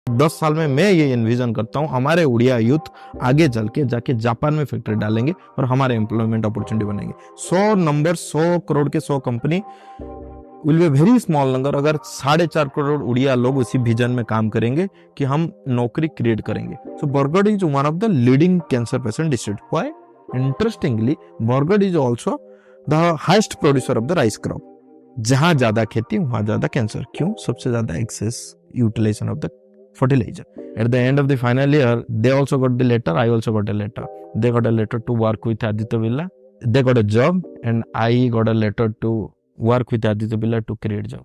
10 साल में मैं ये इन्विजन करता हूँ हमारे उड़िया यूथ आगे चल के जाके जापान में फैक्ट्री डालेंगे और हमारे एम्प्लॉयमेंट अपॉर्चुनिटी बनेंगे। 100 करोड़ के 100 company will be very small number अगर 4.5 करोड़ उड़िया लोग उसी विजन में काम करेंगे कि हम नौकरी क्रिएट करेंगे। So Bargarh is one of the leading cancer patient district. Why? Interestingly Bargarh is also the highest producer of the rice crop. जहां ज्यादा खेती वहां ज्यादा कैंसर। क्यों? सबसे ज्यादा excess utilisation of the fertilizer. At the end of the final year, they also got the letter. I also got a letter. They got a letter to work with Aditya Birla. They got a job, and I got a letter to work with Aditya Birla to create job.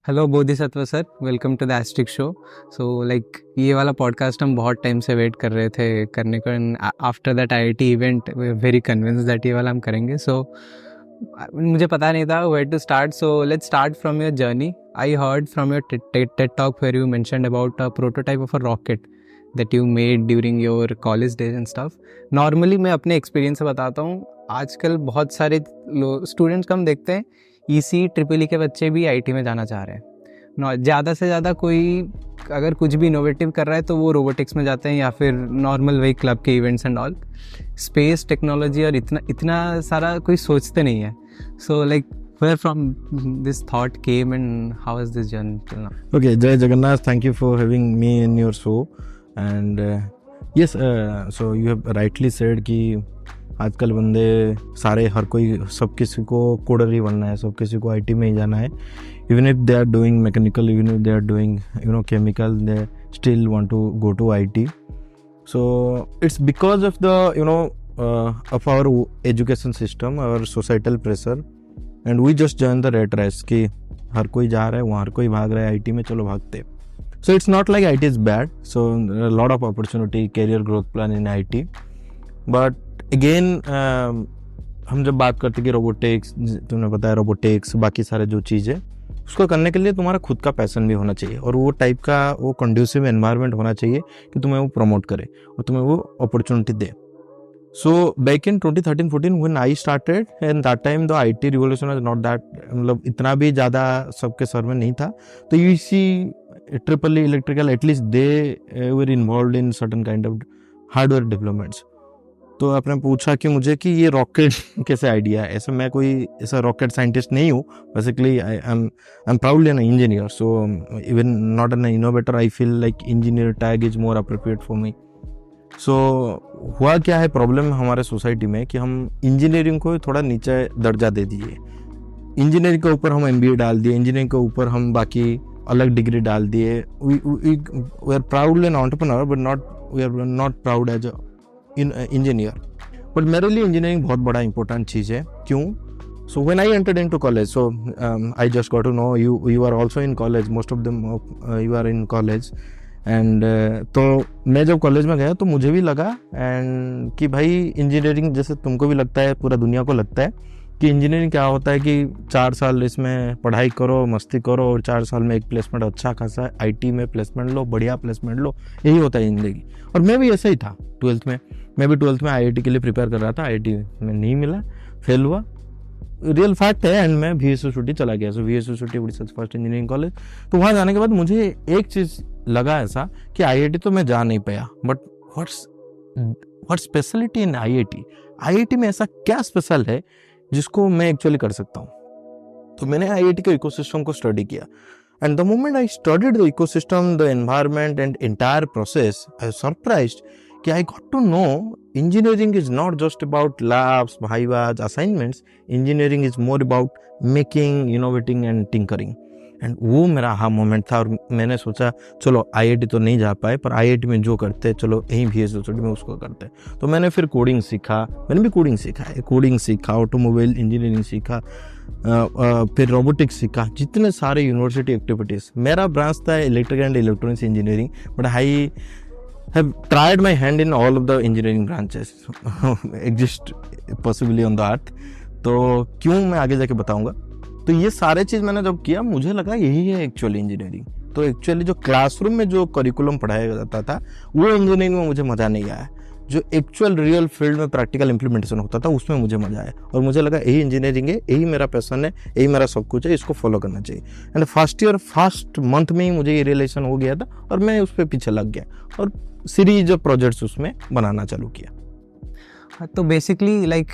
Hello Bodhisattva sir, welcome to the asterisk show. So like ये वाला podcast हम बहुत time से wait कर रहे थे करने को, and after that IIT event we are very convinced that ये वाला हम करेंगे। सो मुझे पता नहीं था where to start, so let's start from your journey. I heard from your TED talk where you mentioned about a prototype of a rocket that you made during your college days and stuff. Normally मैं अपने experience से बताता हूँ, आजकल बहुत सारे students को हम देखते हैं ईसी ट्रिपल ई के बच्चे भी आईटी में जाना चाह रहे हैं। ज़्यादा से ज़्यादा कोई अगर कुछ भी इनोवेटिव कर रहा है तो वो रोबोटिक्स में जाते हैं या फिर नॉर्मल वही क्लब के events and all. Space technology और इतना सारा कोई सोचते नहीं है। So like where from this thought came and how is this journey till now? Okay, Jai Jagannath, thank you for having me in your show. And yes, so you have rightly said कि आजकल बंदे सारे हर कोई सब किसी को coder ही बनना है, सब किसी को आईटी में ही जाना है। Even if they are doing mechanical, even if they are doing chemical, they still want to go to IT. So it's because of the of our education system, our societal pressure, and we just join the rat race कि हर कोई जा रहा है, वहाँ हर कोई भाग रहा है आईटी में, चलो भागते। So it's not like IT is bad, so lot of opportunity, career growth plan in IT. But again हम जब बात करते कि रोबोटिक्स, तुमने बताया रोबोटिक्स, बाकी सारे जो चीज़ है उसको करने के लिए तुम्हारा खुद का पैशन भी होना चाहिए और वो टाइप का वो कंड्यूसिव एनवायरनमेंट होना चाहिए कि तुम्हें वो प्रमोट करे और तुम्हें वो opportunity they. So back in 2013-14 when I started, and that time the IT revolution was not that, मतलब इतना भी ज़्यादा सबके सर में नहीं था। तो you see triple E electrical, at least they were involve in certain kind of hardware developments. तो आपने पूछा कि मुझे कि ये रॉकेट कैसे आइडिया है। ऐसा मैं कोई ऐसा रॉकेट साइंटिस्ट नहीं हूँ। Basically I am proudly an engineer, so even not an innovator. I feel like engineer tag is more appropriate for me. So हुआ क्या है प्रॉब्लम हमारे सोसाइटी में कि हम इंजीनियरिंग को थोड़ा नीचे दर्जा दे दिए। इंजीनियरिंग के ऊपर हम एमबीए डाल दिए, इंजीनियरिंग के ऊपर हम बाकी अलग डिग्री डाल दिए। We are proudly an entrepreneur but we are not proud as engineer. But मेरे लिए इंजीनियरिंग बहुत बड़ा इंपॉर्टेंट चीज़ है। क्यों? So when I entered into college, so I just got to know you are also in college, most of them you are in college. And तो मैं जब कॉलेज में गया तो मुझे भी लगा एंड कि भाई इंजीनियरिंग जैसे तुमको भी लगता है, पूरा दुनिया को लगता है कि इंजीनियरिंग क्या होता है कि 4 साल इसमें पढ़ाई करो, मस्ती करो और 4 साल में एक प्लेसमेंट अच्छा खासा आईटी में प्लेसमेंट लो, बढ़िया प्लेसमेंट लो, यही होता है जिंदगी। और मैं भी ऐसा ही था। 12th में मैं भी 12th में आईआईटी के लिए प्रिपेयर कर रहा था, आईआईटी में नहीं मिला, फेल हुआ, रियल फैक्ट है। एंड मैं VSU टूटी चला गया। सो VSU टूटी उड़ीसा's फर्स्ट इंजीनियरिंग कॉलेज। तो वहाँ जाने के बाद मुझे एक चीज़ लगा ऐसा कि आईआईटी तो मैं जा नहीं पाया, but what's speciality in IIT? IIT में ऐसा क्या स्पेशल है जिसको मैं एक्चुअली कर सकता हूँ? तो मैंने आईआईटी के इकोसिस्टम को स्टडी किया। And the moment I studied the ecosystem, the environment and entire process, I was surprised कि I got to know engineering is not just about labs, vivas, assignments. Engineering is more about making, innovating and tinkering. And वो मेरा हाँ moment था। और मैंने सोचा चलो IIT तो नहीं जा पाए, पर आईआईटी में जो करते चलो यहीं VSU में उसको करते। तो मैंने फिर कोडिंग सीखा, मैंने भी कोडिंग सीखा, ऑटोमोबाइल इंजीनियरिंग सीखा, फिर रोबोटिक्स सीखा, जितने सारे यूनिवर्सिटी एक्टिविटीज़। मेरा ब्रांच था electrical and electronics engineering, but I have tried my hand in all of the engineering branches exist possibly on the earth। तो क्यों मैं आगे जाके बताऊंगा। तो ये सारे चीज़ मैंने जब किया मुझे लगा यही है एक्चुअली इंजीनियरिंग। तो एक्चुअली जो क्लासरूम में जो करिकुलम पढ़ाया जाता था वो इंजीनियरिंग में मुझे मज़ा नहीं आया। जो एक्चुअल रियल फील्ड में प्रैक्टिकल इंप्लीमेंटेशन होता था उसमें मुझे मजा आया और मुझे लगा यही इंजीनियरिंग है, यही मेरा पैशन है, यही मेरा सब कुछ है, इसको फॉलो करना चाहिए। एंड फर्स्ट मंथ में ही मुझे ये रियलाइजेशन हो गया था और मैं उस पर पीछे लग गया और सीरीज ऑफ प्रोजेक्ट्स उसमें बनाना चालू किया। तो बेसिकली लाइक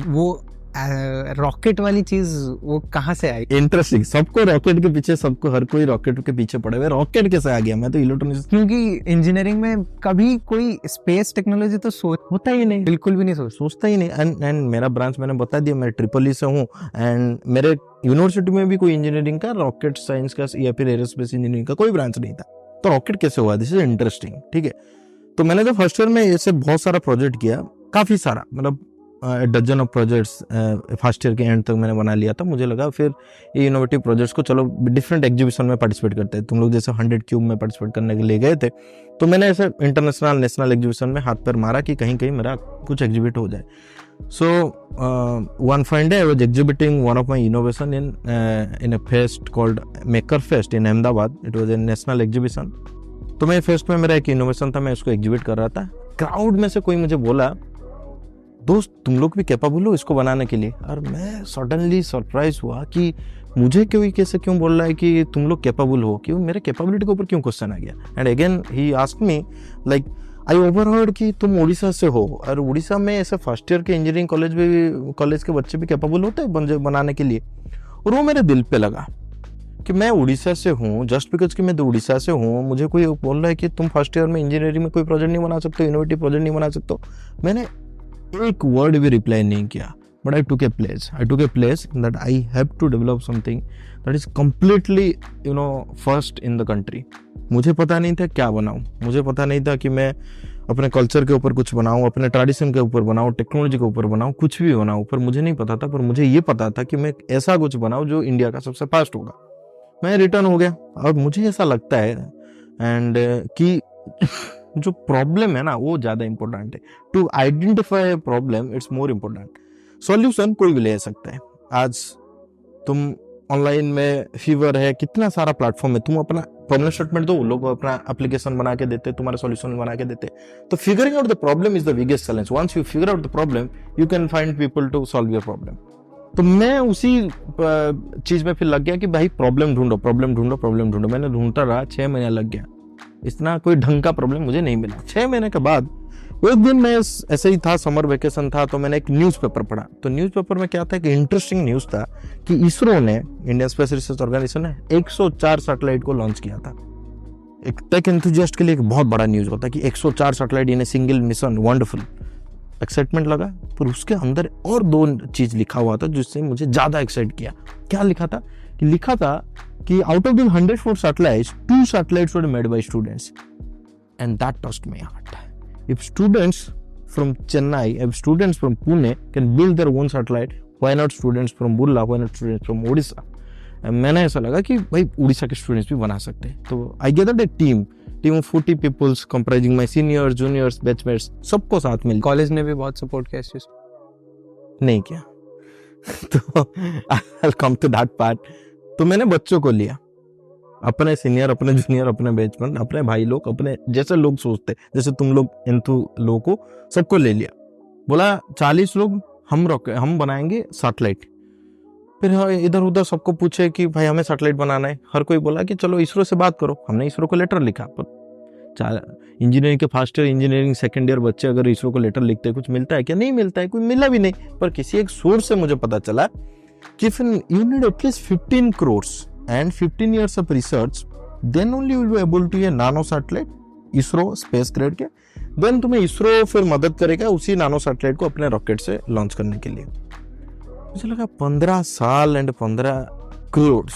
वो रॉकेट वाली चीज वो कहाँ से आई? इंटरेस्टिंग, सबको रॉकेट के पीछे, सबको हर कोई रॉकेट के पीछे पड़े हुए। रॉकेट कैसे आ गया? मैं तो इलेक्ट्रॉनिक्स, क्योंकि इंजीनियरिंग में कभी कोई स्पेस टेक्नोलॉजी तो होता ही नहीं, बिल्कुल भी नहीं सोचता ही नहीं। एंड मेरा ब्रांच मैंने बता दिया, मैं ट्रिपल ई से हूँ एंड मेरे यूनिवर्सिटी में भी कोई इंजीनियरिंग का, रॉकेट साइंस का या फिर एरोस्पेस इंजीनियरिंग का कोई ब्रांच नहीं था। तो रॉकेट कैसे हुआ? दिस इज इंटरेस्टिंग, ठीक है। तो मैंने तो फर्स्ट ईयर में ऐसे बहुत सारा प्रोजेक्ट किया, काफी सारा, मतलब dozen of projects first year के एंड तक मैंने बना लिया था। मुझे लगा फिर ये इनोवेटिव प्रोजेक्ट्स को चलो डिफरेंट एग्जीबिशन में पार्टिसिपेट करते हैं। तुम लोग जैसे 100 क्यूब में पार्टिसिपेट करने के लिए गए थे, तो मैंने ऐसे इंटरनेशनल नेशनल एग्जीबिशन में हाथ पैर मारा कि कहीं कहीं मेरा कुछ एग्जिबिट हो जाए। So one fine day I was exhibiting one of my innovation in a fest called maker fest in Ahmedabad. It was a national exhibition. तो मैं फेस्ट में मेरा एक इनोवेशन था, मैं उसको एग्जिबिट कर रहा था। क्राउड में से कोई मुझे बोला, दोस्त तुम लोग भी कैपेबल हो इसको बनाने के लिए। और मैं सडनली सरप्राइज हुआ कि मुझे क्यों बोल रहा है कि तुम लोग कैपेबल हो, क्यों मेरे कैपेबिलिटी के ऊपर क्यों क्वेश्चन आ गया। And again he asked me like I overheard कि तुम उड़ीसा से हो और उड़ीसा में ऐसे फर्स्ट ईयर के इंजीनियरिंग कॉलेज के बच्चे भी कैपेबल होते हैं बनाने के लिए। और वो मेरे दिल पे लगा कि मैं उड़ीसा से हूँ, जस्ट बिकॉज कि मैं तो उड़ीसा से हूँ, मुझे कोई बोल रहा है कि तुम फर्स्ट ईयर में इंजीनियरिंग में कोई प्रोजेक्ट नहीं बना सकते, इनोवेटिव प्रोजेक्ट नहीं बना सकते। मैंने एक वर्ड भी रिप्लाई नहीं किया, but I took a place that I have to develop something that is completely first in the country. मुझे पता नहीं था क्या बनाऊं, मुझे पता नहीं था कि मैं अपने कल्चर के ऊपर कुछ बनाऊं, अपने ट्रेडिशन के ऊपर बनाऊं, टेक्नोलॉजी के ऊपर बनाऊं, कुछ भी बनाऊं, पर मुझे नहीं पता था। पर मुझे ये पता था कि मैं ऐसा कुछ बनाऊं जो इंडिया का सबसे फास्ट होगा। मैं रिटर्न हो गया और मुझे ऐसा लगता है एंड कि जो प्रॉब्लम है ना वो ज्यादा इंपॉर्टेंट है। To identify problem it's more important. Solution कोई भी ले सकता है। आज तुम ऑनलाइन में फीवर है, कितना सारा प्लेटफॉर्म है, तुम अपना प्रॉब्लम स्टेटमेंट दो, लोग अपना एप्लीकेशन बना के देते, तुम्हारा सॉल्यूशन बना के देते। तो figuring out the problem is the biggest challenge. Once you figure out the problem you can find people to solve your problem. तो मैं उसी चीज में फिर लग गया कि भाई प्रॉब्लम ढूंढो। मैंने ढूंढता रहा, 6 महीने लग गया। इतना कोई ढंग का प्रॉब्लम मुझे नहीं मिला। 6 महीने के बाद एक दिन मैं ऐसे ही था, समर वेकेशन था, तो मैंने एक न्यूज़पेपर पढ़ा। तो न्यूज़पेपर में क्या था कि इंटरेस्टिंग न्यूज़ था कि इसरो ने, इंडियन स्पेस रिसर्च ऑर्गेनाइजेशन ने 104 सैटेलाइट को लॉन्च किया था। एक टेक एंथुसियास्ट के लिए एक बहुत बड़ा न्यूज़ होता है कि 104 satellite in a single mission, wonderful, excitement लगा। पर उसके अंदर और 2 चीज लिखा हुआ था जिससे मुझे ज्यादा एक्साइट किया। क्या लिखा था कि out of the 104 satellites, 2 satellites were made by students, and that touched my heart. If students from Chennai, if students from Pune can build their own satellite, why not students from Burla, why not students from Odisha? मैंने ऐसा लगा कि भाई उड़ीसा के students भी बना सकते हैं। तो I gathered a team of 40 peoples comprising my seniors, juniors, batchmates, सबको साथ मिल। कॉलेज ने भी बहुत सपोर्ट किया इस चीज? नहीं किया। तो आई कम टू दैट पार्ट। तो मैंने बच्चों को लिया, अपने सीनियर, अपने जूनियर, अपने बैचमेट, अपने भाई लोग, अपने जैसे लोग सोचते, जैसे तुम लोग एंथु लोगों को, सबको ले लिया। बोला 40 लोग हम बनाएंगे सैटेलाइट। फिर इधर उधर सबको पूछे कि भाई हमें सैटेलाइट बनाना है। हर कोई बोला कि चलो इसरो से बात करो। हमने इसरो को लेटर लिखा। पर इंजीनियरिंग के first year, engineering second year बच्चे अगर इसरो को लेटर लिखते हैं, कुछ मिलता है क्या? नहीं मिलता है, कोई मिला भी नहीं। पर किसी एक सोर्स से मुझे पता चला कि you need at least 15 crores and 15 years of research, then only you will be able to ये नानो सैटेलाइट इसरो स्पेस ग्रेड के, देन तुम्हें इसरो फिर मदद करेगा उसी नानो सैटेलाइट को अपने रॉकेट से लॉन्च करने के लिए। मुझे लगा 15 साल एंड 15 करोड़।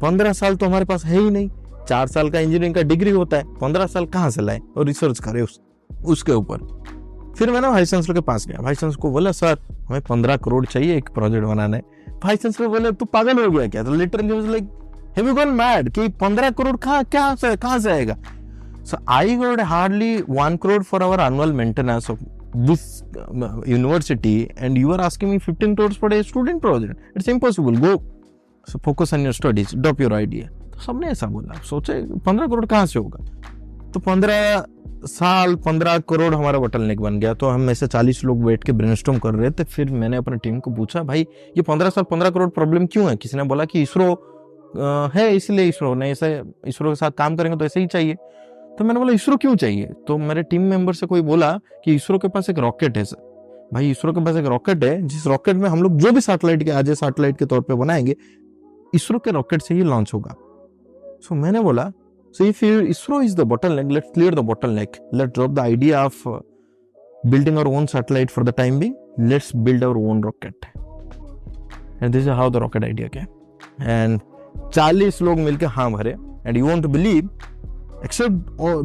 15 साल तो हमारे पास है ही नहीं। 4 साल का इंजीनियरिंग का डिग्री होता है, 15 साल कहाँ से लाए और रिसर्च करे उसके ऊपर। फिर मैंने वाइस चांसलर के पास गया। वाइस चांसलर को बोला सर हमें 15 करोड़ चाहिए, एक प्रोजेक्ट बनाना है। वाइस चांसलर बोले तू पागल हो गया क्या? तो literally was like have you gone mad कि 15 करोड़ कहाँ से आएगा? So I got hardly 1 crore for our annual maintenance of this university and you are asking me 15 crores for a student project. It's impossible, go focus on your studies, drop your idea. तो सबने ऐसा बोला। सोचे 15 करोड़ कहाँ से होगा? तो 15 साल 15 करोड़ हमारा बोटलनेक बन गया। तो हम ऐसे 40 लोग बैठ के ब्रेनस्टॉर्म कर रहे थे। फिर मैंने अपने टीम को पूछा, भाई ये 15 साल 15 करोड़ प्रॉब्लम क्यों है? किसी ने बोला कि इसरो है इसलिए इसरो ने ऐसे, इसरो के साथ काम करेंगे तो ऐसे ही चाहिए। तो मैंने बोला इसरो क्यों चाहिए? तो मेरे टीम मेंबर से कोई बोला कि इसरो के पास एक रॉकेट है सर। भाई इसरो के पास एक रॉकेट है, जिस रॉकेट में हम लोग जो भी सैटेलाइट के आज सैटेलाइट के तौर पे बनाएंगे, इसरो के रॉकेट से ही लॉन्च होगा। सो मैंने बोला, so if ISRO is the bottleneck, let's clear the bottleneck. Let's drop the idea of building our own satellite for the time being. Let's build our own rocket. And this is how the rocket idea came. And 40 लोग मिलके हाँ भरे. And you won't believe, except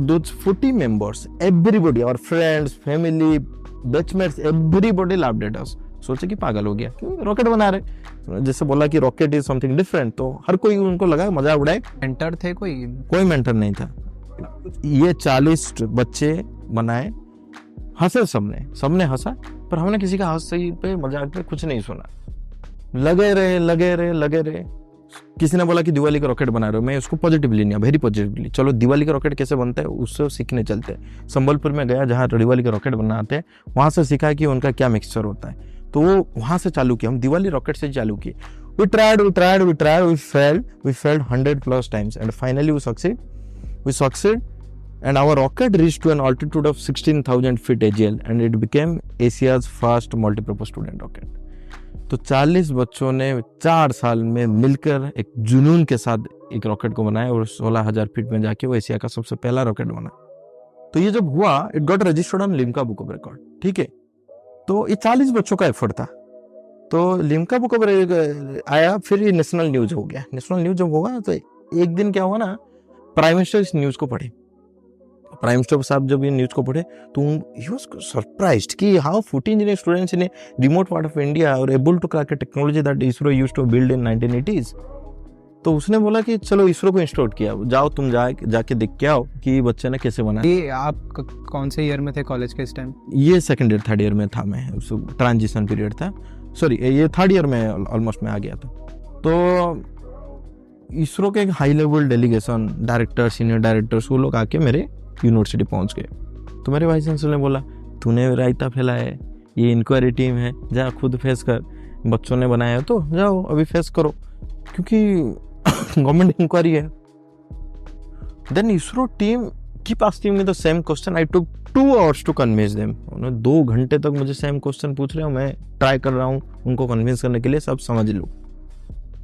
those 40 members, everybody, our friends, family, batchmates, everybody laughed at us. सोचे कि पागल हो गया, क्यों रॉकेट बना रहे। जैसे बोला कि रॉकेट इज समथिंग डिफरेंट, तो हर कोई उनको लगा, मजाक उड़ाए। मेंटर थे कोई मेंटर नहीं था। ये 40 बच्चे बनाए, हंसे सबने हंसा, पर हमने किसी का हंसी पे मजाक पे कुछ नहीं सुना। लगे रहे। किसी ने बोला कि दिवाली का रॉकेट बना रहे हो, मैं उसको पॉजिटिवली नहीं, वेरी पॉजिटिवली, चलो दिवाली का रॉकेट कैसे बनता है उससे सीखने चलते हैं। संबलपुर में गया, जहाँ दिवाली का रॉकेट बनाते हैं, वहां से सीखा कि उनका क्या मिक्सचर होता है। तो वो वहां से चालू किया, हम दिवाली रॉकेट से चालू किए। we tried, we failed 100+ times and finally we succeed and our rocket reached to an altitude of 16,000 feet AGL and it became Asia's first multipurpose student rocket. तो 40 बच्चों ने 4 साल में मिलकर एक जुनून के साथ एक रॉकेट को बनाया और 16,000 फीट में जाके वो एशिया का सबसे पहला रॉकेट बना। तो ये जब हुआ, it got registered on Limca book of record, ठीक है। तो ये 40 बच्चों का एफर्ट था। तो लिम्का बुक ऑफ आया, फिर ये नेशनल न्यूज हो गया। नेशनल न्यूज जब होगा तो एक दिन क्या हुआ ना, प्राइम मिनिस्टर इस न्यूज को पढ़े। प्राइम मिनिस्टर साहब जब ये न्यूज को पढ़े तो ही वाज सरप्राइज्ड कि how 14 engineering students in a remote part of India are able to crack a technology that ISRO used to build in 1980s। तो उसने बोला कि चलो इसरो को इंस्टॉल किया, जाओ तुम जाके देख के आओ कि बच्चे ने कैसे बनाया। ये आप कौन से ईयर में थे कॉलेज के इस टाइम? ये सेकंड ईयर थर्ड ईयर में था मैं, ट्रांजिशन पीरियड था, सॉरी ये थर्ड ईयर में ऑलमोस्ट मैं आ गया था। तो इसरो के एक high level delegation, director, senior directors, वो लोग आके मेरे यूनिवर्सिटी पहुंच गए। तो मेरे वाइस चांसलर ने बोला, तूने रायता फैलाया है, ये इंक्वायरी टीम है, जा खुद फेस कर, बच्चों ने बनाया तो जाओ अभी फेस करो, क्योंकि गवर्नमेंट इंक्वायरी है। Then ISRO team keep asking me the same question, I took 2 hours to convince them. उन्होंने 2 घंटे तक मुझे सेम क्वेश्चन पूछ रहे हो, मैं ट्राई कर रहा हूँ उनको कन्विंस करने के लिए, सब समझ लो।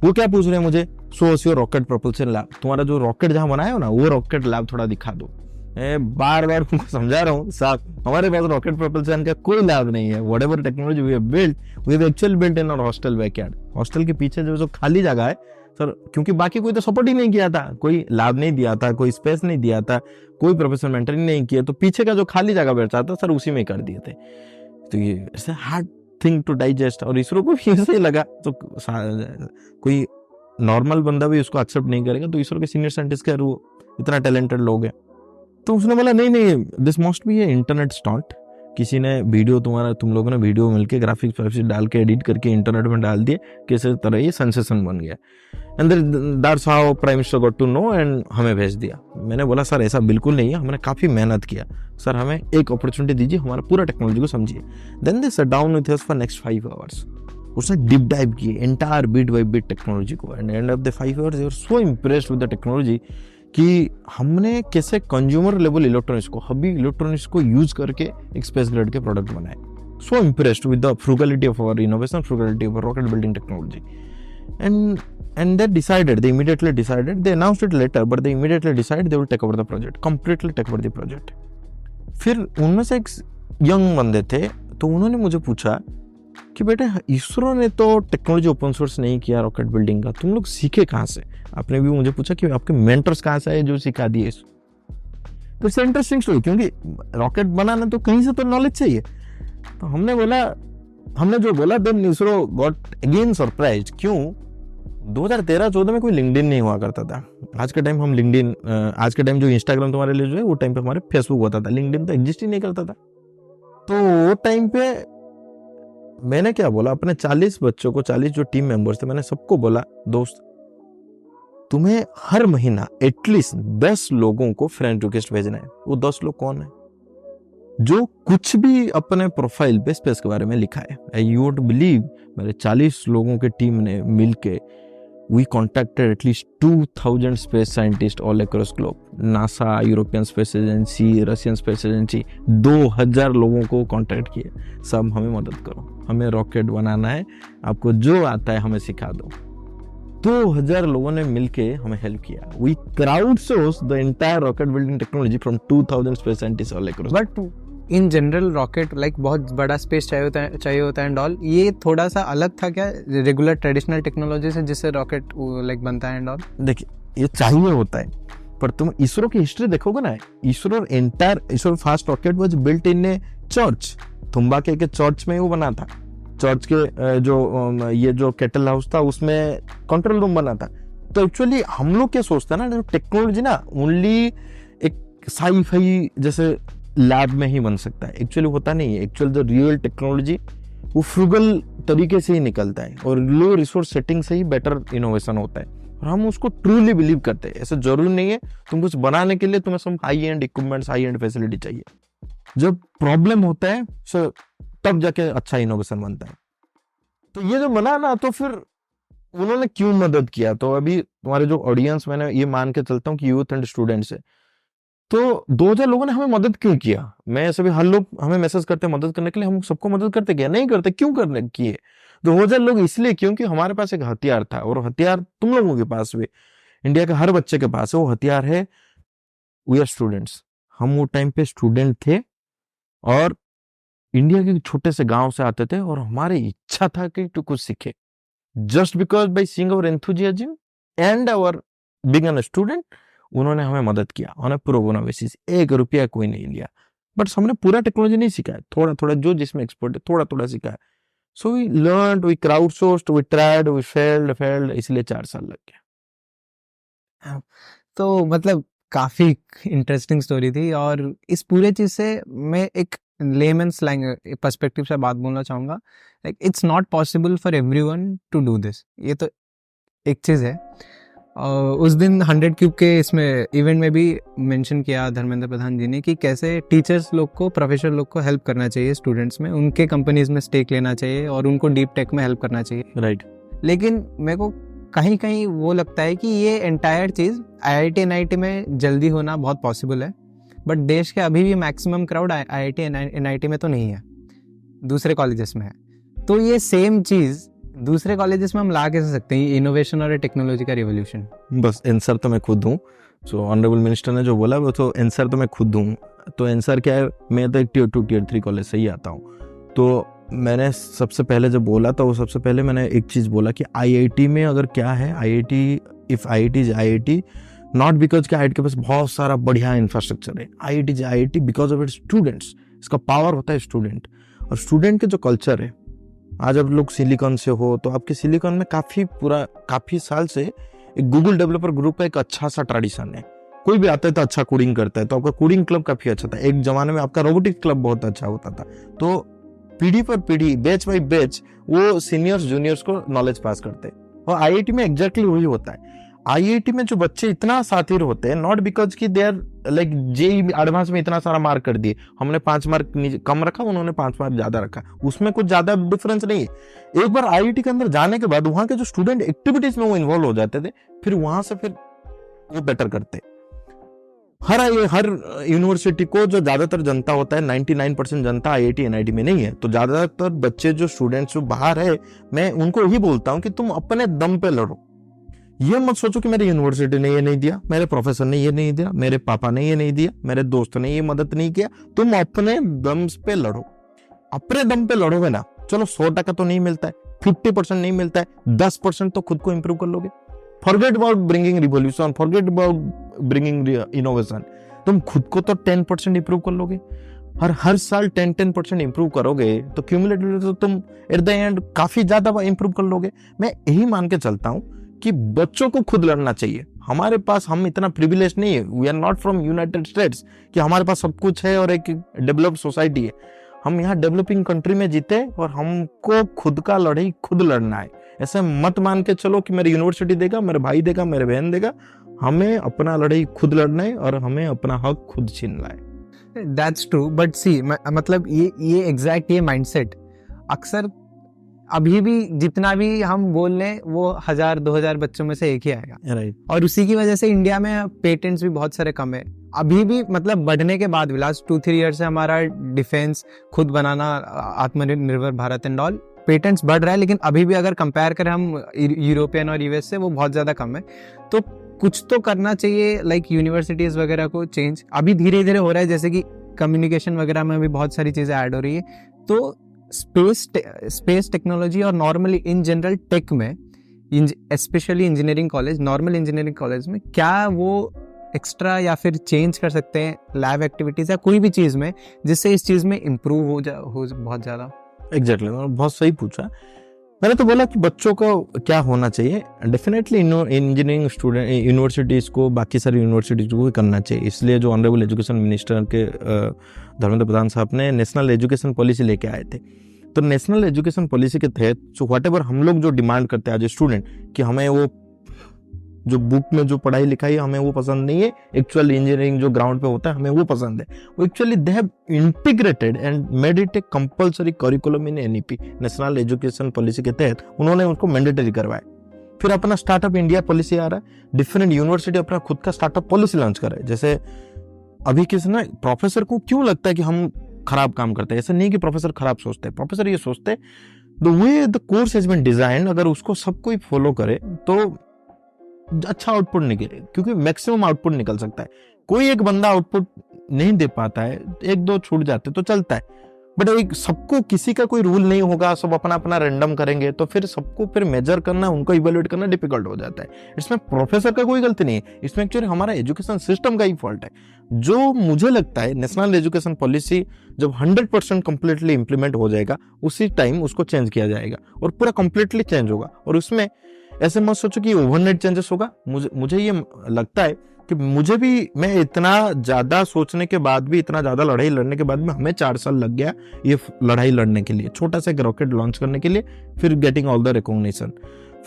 वो क्या पूछ रहे हैं मुझे, सो रॉकेट प्रोपल्शन लैब, तुम्हारा जो रॉकेट जहाँ बनाया हो ना, वो रॉकेट लैब थोड़ा दिखा दो। मैं बार बार उनको समझा रहा हूँ, साहब हमारे पास रॉकेट प्रोपल्शन का कोई लैब नहीं है। Whatever technology we have built, we have actually built in our hostel backyard. Hostel के पीछे जो खाली जगह है सर, क्योंकि बाकी कोई तो सपोर्ट ही नहीं किया था, कोई लैब नहीं दिया था, कोई स्पेस नहीं दिया था, कोई प्रोफेसर मेंटरिंग नहीं किया, तो पीछे का जो खाली जगह बैठा था सर, उसी में कर दिए थे। तो ये ऐसे हार्ड थिंग टू डाइजेस्ट, और इसरो को भी ऐसे ही लगा। तो कोई नॉर्मल बंदा भी उसको एक्सेप्ट नहीं करेगा, तो इसरो के सीनियर साइंटिस्ट के वो इतना टैलेंटेड लोग हैं। तो उसने बोला नहीं, this must be A internet stunt, किसी ने वीडियो, तुम लोगों ने वीडियो मिलके ग्राफिक्स डाल के एडिट करके इंटरनेट में डाल दिए, किसी तरह ये सेंसेशन बन गया। And that's how prime minister got to know and हमें भेज दिया। मैंने बोला सर ऐसा बिल्कुल नहीं है, हमने काफ़ी मेहनत किया, सर हमें एक अपॉर्चुनिटी दीजिए, हमारा पूरा टेक्नोलॉजी को समझिए। Then they sat down with us for next 5 hours। उसने डीप डाइव किए entire bit by bit technology को, and end of the 5 hours they were so impressed with the technology कि हमने कैसे कंज्यूमर लेवल इलेक्ट्रॉनिक्स को, हबी electronics को use करके एक स्पेस ग्रेड के प्रोडक्ट बनाए। So impressed with the frugality of our innovation, frugality of rocket building technology. And they decided, they immediately decided, they announced it later, but they immediately decided they will take over the project, completely take over the project. फिर उनमें से एक young बंदे थे, तो उन्होंने मुझे पूछा कि बेटे इसरो ने तो टेक्नोलॉजी ओपन सोर्स नहीं किया रॉकेट बिल्डिंग का, तुम लोग सीखे कहाँ से? आपने भी मुझे पूछा कि आपके मेंटर्स कहाँ से आए जो सिखा दिए इसको। तो इट्स इंटरेस्टिंग स्टोरी, क्योंकि रॉकेट बनाना तो कहीं से तो नॉलेज चाहिए। तो हमने जो बोला, then ISRO got again surprised. क्यों? 2013-14 में कोई लिंक्डइन नहीं हुआ करता था। आज के टाइम हम लिंक्डइन, आज के टाइम जो इंस्टाग्राम तुम्हारे लिए जो है, वो टाइम पे हमारे फेसबुक होता था, लिंक्डइन तो एग्जिस्ट ही नहीं करता था। तो वो टाइम पे मैंने क्या बोला, अपने 40 बच्चों को, 40 जो टीम मेंबर्स थे, मैंने सबको बोला, दोस्त तुम्हें हर महीना एटलीस्ट 10 लोगों को फ्रेंड रिक्वेस्ट भेजना है। वो 10 लोग कौन है? जो कुछ भी अपने प्रोफाइल पे स्पेस के बारे में लिखा है। यू वोंट बिलीव, मेरे 40 लोगों की टीम ने मिलके we contacted at least 2000 space scientist all across globe. NASA, European space agency, Russian space agency, 2000 लोगों को कांटेक्ट किए। सब हमें मदद करो, हमें रॉकेट बनाना है, आपको जो आता है हमें सिखा दो। 2000 लोगों ने मिलके हमें हेल्प किया। We crowd source the entire rocket building technology from 2000 space scientist all across. But in general rocket like बहुत बड़ा स्पेस चाहिए होता है एंड ऑल, ये थोड़ा सा अलग था क्या रेगुलर ट्रेडिशनल टेक्नोलॉजी से जिससे रॉकेट लाइक बनता है एंड ऑल? देखिए, ये चाहिए होता है, पर तुम इसरो की हिस्ट्री देखोगे ना, ISRO first rocket was built in a church. थुम्बाके के चर्च में वो बना था। चर्च के ये जो केटल हाउस था उसमें कंट्रोल रूम बना था। तो एक्चुअली हम लोग क्या सोचते हैं ना, टेक्नोलॉजी ना ओनली एक साई-फाई जैसे लैब में ही बन सकता है। एक्चुअली होता नहीं है। एक्चुअल जो रियल टेक्नोलॉजी वो फ्रूगल तरीके से ही निकलता है और लो रिसोर्स सेटिंग से ही बेटर इनोवेशन होता है, और हम उसको ट्रूली बिलीव करते हैं। ऐसा जरूरी नहीं है तुम कुछ बनाने के लिए तुम्हें सब high and equipments, high and facility चाहिए। जब प्रॉब्लम होता है तब जाके अच्छा इनोवेशन बनता है। तो ये जो बना ना, तो फिर उन्होंने क्यों मदद किया? तो अभी तुम्हारे जो ऑडियंस, मैंने ये मान के चलता हूँ कि यूथ एंड स्टूडेंट्स है, तो 2000 लोगों ने हमें मदद क्यों किया? मैं ऐसे भी हर लोग हमें मैसेज करते हैं मदद करने के लिए, हम सबको मदद करते क्या? नहीं करते। क्यों करने किए 2000 लोग? इसलिए क्योंकि हमारे पास एक हथियार था, और हथियार तुम लोगों के पास भी, इंडिया के हर बच्चे के पास है। वो हथियार है वी आर स्टूडेंट्स। हम वो टाइम पे स्टूडेंट थे और इंडिया के छोटे से गांव से आते थे, और हमारी इच्छा था कि तो कुछ सीखे। Just because by seeing our enthusiasm and our being an student, उन्होंने हमें मदद किया on a pro bono basis. 1 रुपया कोई नहीं लिया, बट हमने पूरा टेक्नोलॉजी नहीं सीखा है, थोड़ा थोड़ा जो जिसमें एक्सपर्ट है थोड़ा थोड़ा सीखा है। So we learn, we crowd sourced, we tried, we failed, इसलिए 4 साल लग गया। तो मतलब काफी इंटरेस्टिंग स्टोरी थी, और इस पूरे चीज से मैं एक लेमन स्लैंग पर्सपेक्टिव से बात बोलना चाहूंगा। Like it's not possible for everyone to do this. ये तो एक चीज है। उस दिन 100 क्यूब के इसमें इवेंट में भी मेंशन किया धर्मेंद्र प्रधान जी ने कि कैसे टीचर्स लोग को, प्रोफेसर लोग को हेल्प करना चाहिए स्टूडेंट्स में, उनके कंपनीज में स्टेक लेना चाहिए और उनको डीप टेक में हेल्प करना चाहिए। राइट। लेकिन मेरे को कहीं कहीं वो लगता है कि ये एंटायर चीज़ IIT NIT में जल्दी होना बहुत पॉसिबल है, बट देश के अभी भी मैक्सिमम क्राउड IIT NIT में तो नहीं है, दूसरे कॉलेजेस में है। तो ये सेम चीज़ दूसरे कॉलेजेस में हम ला कैसे सकते हैं, इनोवेशन और टेक्नोलॉजी का रिवोल्यूशन? बस आंसर तो मैं खुद हूँ। सो ऑनरेबल मिनिस्टर ने जो बोला वो तो आंसर तो मैं खुद हूँ। तो आंसर क्या है, मैं तो एक Tier 2 Tier 3 कॉलेज से ही आता हूँ। तो मैंने सबसे पहले जब बोला था, वो सबसे पहले मैंने एक चीज़ बोला कि IIT में अगर क्या है, if IIT is IIT not because कि IIT के पास बहुत सारा बढ़िया इंफ्रास्ट्रक्चर है। IIT is IIT because of its students. इसका पावर होता है स्टूडेंट, और स्टूडेंट के जो कल्चर है। आज आप लोग सिलिकॉन से हो, तो आपके सिलिकॉन में काफ़ी साल से एक गूगल डेवलपर ग्रुप का एक अच्छा सा ट्रेडिशन है। कोई भी आता है तो अच्छा कोडिंग करता है, तो आपका कोडिंग क्लब काफ़ी अच्छा था। एक जमाने में आपका रोबोटिक क्लब बहुत अच्छा होता था। तो पीढ़ी पर पीढ़ी, बैच बाई बैच, वो सीनियर्स जूनियर्स को नॉलेज पास करते हैं। और IIT में एग्जैक्टली वही होता है। IIT में जो बच्चे इतना सातिर होते हैं, नॉट बिकॉज कि they are like JEE advance में इतना सारा मार्क कर दिए, हमने 5 मार्क कम रखा, उन्होंने 5 मार्क ज्यादा रखा, उसमें कुछ ज्यादा डिफरेंस नहीं है। एक बार IIT के अंदर जाने के बाद वहां के जो स्टूडेंट एक्टिविटीज में वो इन्वॉल्व हो जाते थे, फिर वहां से फिर वो बेटर करते। हर यूनिवर्सिटी को जो ज्यादातर जनता होता है, 99% जनता IIT NIT में नहीं है। तो ज्यादातर बच्चे जो स्टूडेंट्स जो बाहर है, मैं उनको यही बोलता हूँ कि तुम अपने दम पे लड़ो। ये मत सोचो कि मेरी यूनिवर्सिटी ने ये नहीं दिया, मेरे प्रोफेसर ने ये नहीं दिया, मेरे पापा ने ये नहीं दिया, मेरे दोस्त ने ये मदद नहीं किया। तुम अपने दम पे लड़ो। अपने दम पे लड़ोगे ना, चलो 100% तो नहीं मिलता है, 50% नहीं मिलता है, 10% तो खुद को इंप्रूव कर लोगे। Forget about bringing revolution, forget about bringing innovation. तुम खुद को तो 10% इंप्रूव कर लोगे। हर साल 10% इंप्रूव करोगे तो क्यूमुलेटिवली तो तुम एट द एंड काफी ज्यादा इंप्रूव कर लोगे। मैं यही मान के चलता हूं कि बच्चों को खुद लड़ना चाहिए। हमारे पास, हम इतना प्रिविलेज नहीं है, we are not from United States कि हमारे पास सब कुछ है और एक डेवलप्ड सोसाइटी है। हम यहाँ डेवलपिंग कंट्री में जीते, और हमको खुद का लड़ाई खुद लड़ना है। ऐसे मत मान के चलो कि मेरी यूनिवर्सिटी देगा, मेरे भाई देगा, मेरे बहन देगा। हमें अपना लड़ाई खुद लड़ना है, और हमें अपना हक खुद छीनना है। दैट्स ट्रू, बट सी मतलब ये एग्जैक्ट ये माइंडसेट अक्सर अभी भी जितना भी हम बोल लें वो 1000-2000 बच्चों में से एक ही आएगा, राइट। और उसी की वजह से इंडिया में पेटेंट्स भी बहुत सारे कम है अभी भी, मतलब बढ़ने के बाद भी लास्ट 2-3 ईयर से हमारा डिफेंस खुद बनाना, आत्मनिर्भर भारत एंड ऑल, पेटेंट्स बढ़ रहा है, लेकिन अभी भी अगर कंपेयर करें हम यूरोपियन और यूएस से, वो बहुत ज़्यादा कम है। तो कुछ तो करना चाहिए, लाइक यूनिवर्सिटीज़ वगैरह को चेंज अभी धीरे धीरे हो रहा है, जैसे कि कम्युनिकेशन वगैरह में भी बहुत सारी चीज़ें ऐड हो रही है। तो स्पेस टेक्नोलॉजी और नॉर्मली इन जनरल टेक में, specially engineering college, normal engineering college में क्या वो एक्स्ट्रा या फिर चेंज कर सकते हैं लैब एक्टिविटीज़ या कोई भी चीज़ में, जिससे इस चीज़ में इम्प्रूव हो बहुत ज़्यादा? एग्जैक्टली, बहुत सही पूछा। मैंने तो बोला कि बच्चों को क्या होना चाहिए, डेफिनेटली इंजीनियरिंग स्टूडेंट यूनिवर्सिटीज़ को, बाकी सारी यूनिवर्सिटीज़ को भी करना चाहिए। इसलिए जो ऑनरेबल एजुकेशन मिनिस्टर के धर्मेंद्र प्रधान साहब ने नेशनल एजुकेशन पॉलिसी लेके आए थे। तो नेशनल एजुकेशन पॉलिसी के तहत जो व्हाटएवर हम लोग जो डिमांड करते हैं एज ए स्टूडेंट कि हमें वो जो बुक में जो पढ़ाई लिखाई हमें वो पसंद नहीं है, एक्चुअल इंजीनियरिंग जो ग्राउंड पे होता है हमें वो पसंद है, वो actually they have integrated and made it A compulsory curriculum in NEP. National education policy के तहत उन्होंने उसको मैंडेटरी करवाया। फिर अपना स्टार्टअप इंडिया पॉलिसी आ रहा है, डिफरेंट यूनिवर्सिटी अपना खुद का स्टार्टअप पॉलिसी लॉन्च कर रहा है। जैसे अभी किसी ना प्रोफेसर को क्यों लगता है कि हम खराब काम करते हैं, ऐसा नहीं कि प्रोफेसर खराब सोचते हैं, प्रोफेसर ये सोचते हैं the way the course has been design, अगर उसको सब कोई फॉलो करे तो अच्छा आउटपुट निकले, क्योंकि मैक्सिमम आउटपुट निकल सकता है। कोई एक बंदा आउटपुट नहीं दे पाता है, 1-2 छूट जाते तो चलता है, बट एक सबको किसी का कोई रूल नहीं होगा, सब अपना अपना रैंडम करेंगे तो फिर सबको फिर मेजर करना, उनको इवेल्युएट करना डिफिकल्ट हो जाता है। इसमें प्रोफेसर का कोई गलती नहीं है, इसमें एक्चुअली हमारा एजुकेशन सिस्टम का ही फॉल्ट है। जो मुझे लगता है नेशनल एजुकेशन पॉलिसी जब 100% कंप्लीटली इंप्लीमेंट हो जाएगा, उसी टाइम उसको चेंज किया जाएगा और पूरा कंप्लीटली चेंज होगा। और उसमें ऐसे मत सोचो कि ओवरनाइट चेंजेस होगा। मुझे ये लगता है कि मुझे भी, मैं इतना ज्यादा सोचने के बाद भी, इतना ज्यादा लड़ाई लड़ने के बाद भी हमें 4 साल लग गया ये लड़ाई लड़ने के लिए, छोटा सा एक रॉकेट लॉन्च करने के लिए, फिर गेटिंग ऑल द रिकॉग्निशन।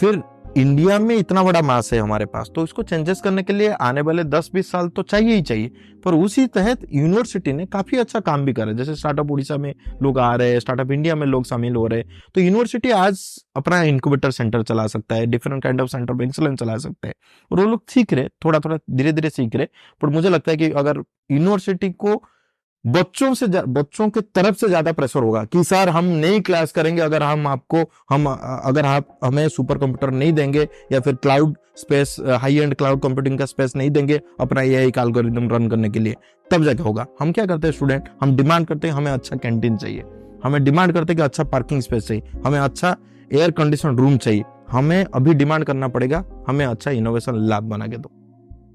फिर इंडिया में इतना बड़ा मास है हमारे पास, तो इसको चेंजेस करने के लिए आने वाले 10-20 साल तो चाहिए ही चाहिए। पर उसी तहत यूनिवर्सिटी ने काफी अच्छा काम भी करा, जैसे स्टार्टअप उड़ीसा में लोग आ रहे हैं, स्टार्टअप इंडिया में लोग शामिल हो रहे हैं। तो यूनिवर्सिटी आज अपना इंक्यूबेटर सेंटर चला सकता है, different kind of centre of excellence चला सकता है, और वो लोग सीख रहे, थोड़ा थोड़ा धीरे धीरे सीख रहे। पर मुझे लगता है कि अगर यूनिवर्सिटी को बच्चों के तरफ से ज्यादा प्रेशर होगा कि सर हम नई क्लास करेंगे अगर अगर आप हमें सुपर कंप्यूटर नहीं देंगे, या फिर cloud space, high and cloud computing का स्पेस नहीं देंगे अपना एआई का एल्गोरिथम रन करने के लिए, तब जाके होगा। हम क्या करते हैं स्टूडेंट, हम डिमांड करते हैं हमें अच्छा कैंटीन चाहिए, हमें डिमांड करते हैं कि अच्छा पार्किंग स्पेस चाहिए, हमें अच्छा एयर कंडीशन रूम चाहिए, हमें अभी डिमांड करना पड़ेगा हमें अच्छा इनोवेशन लैब बना के दो,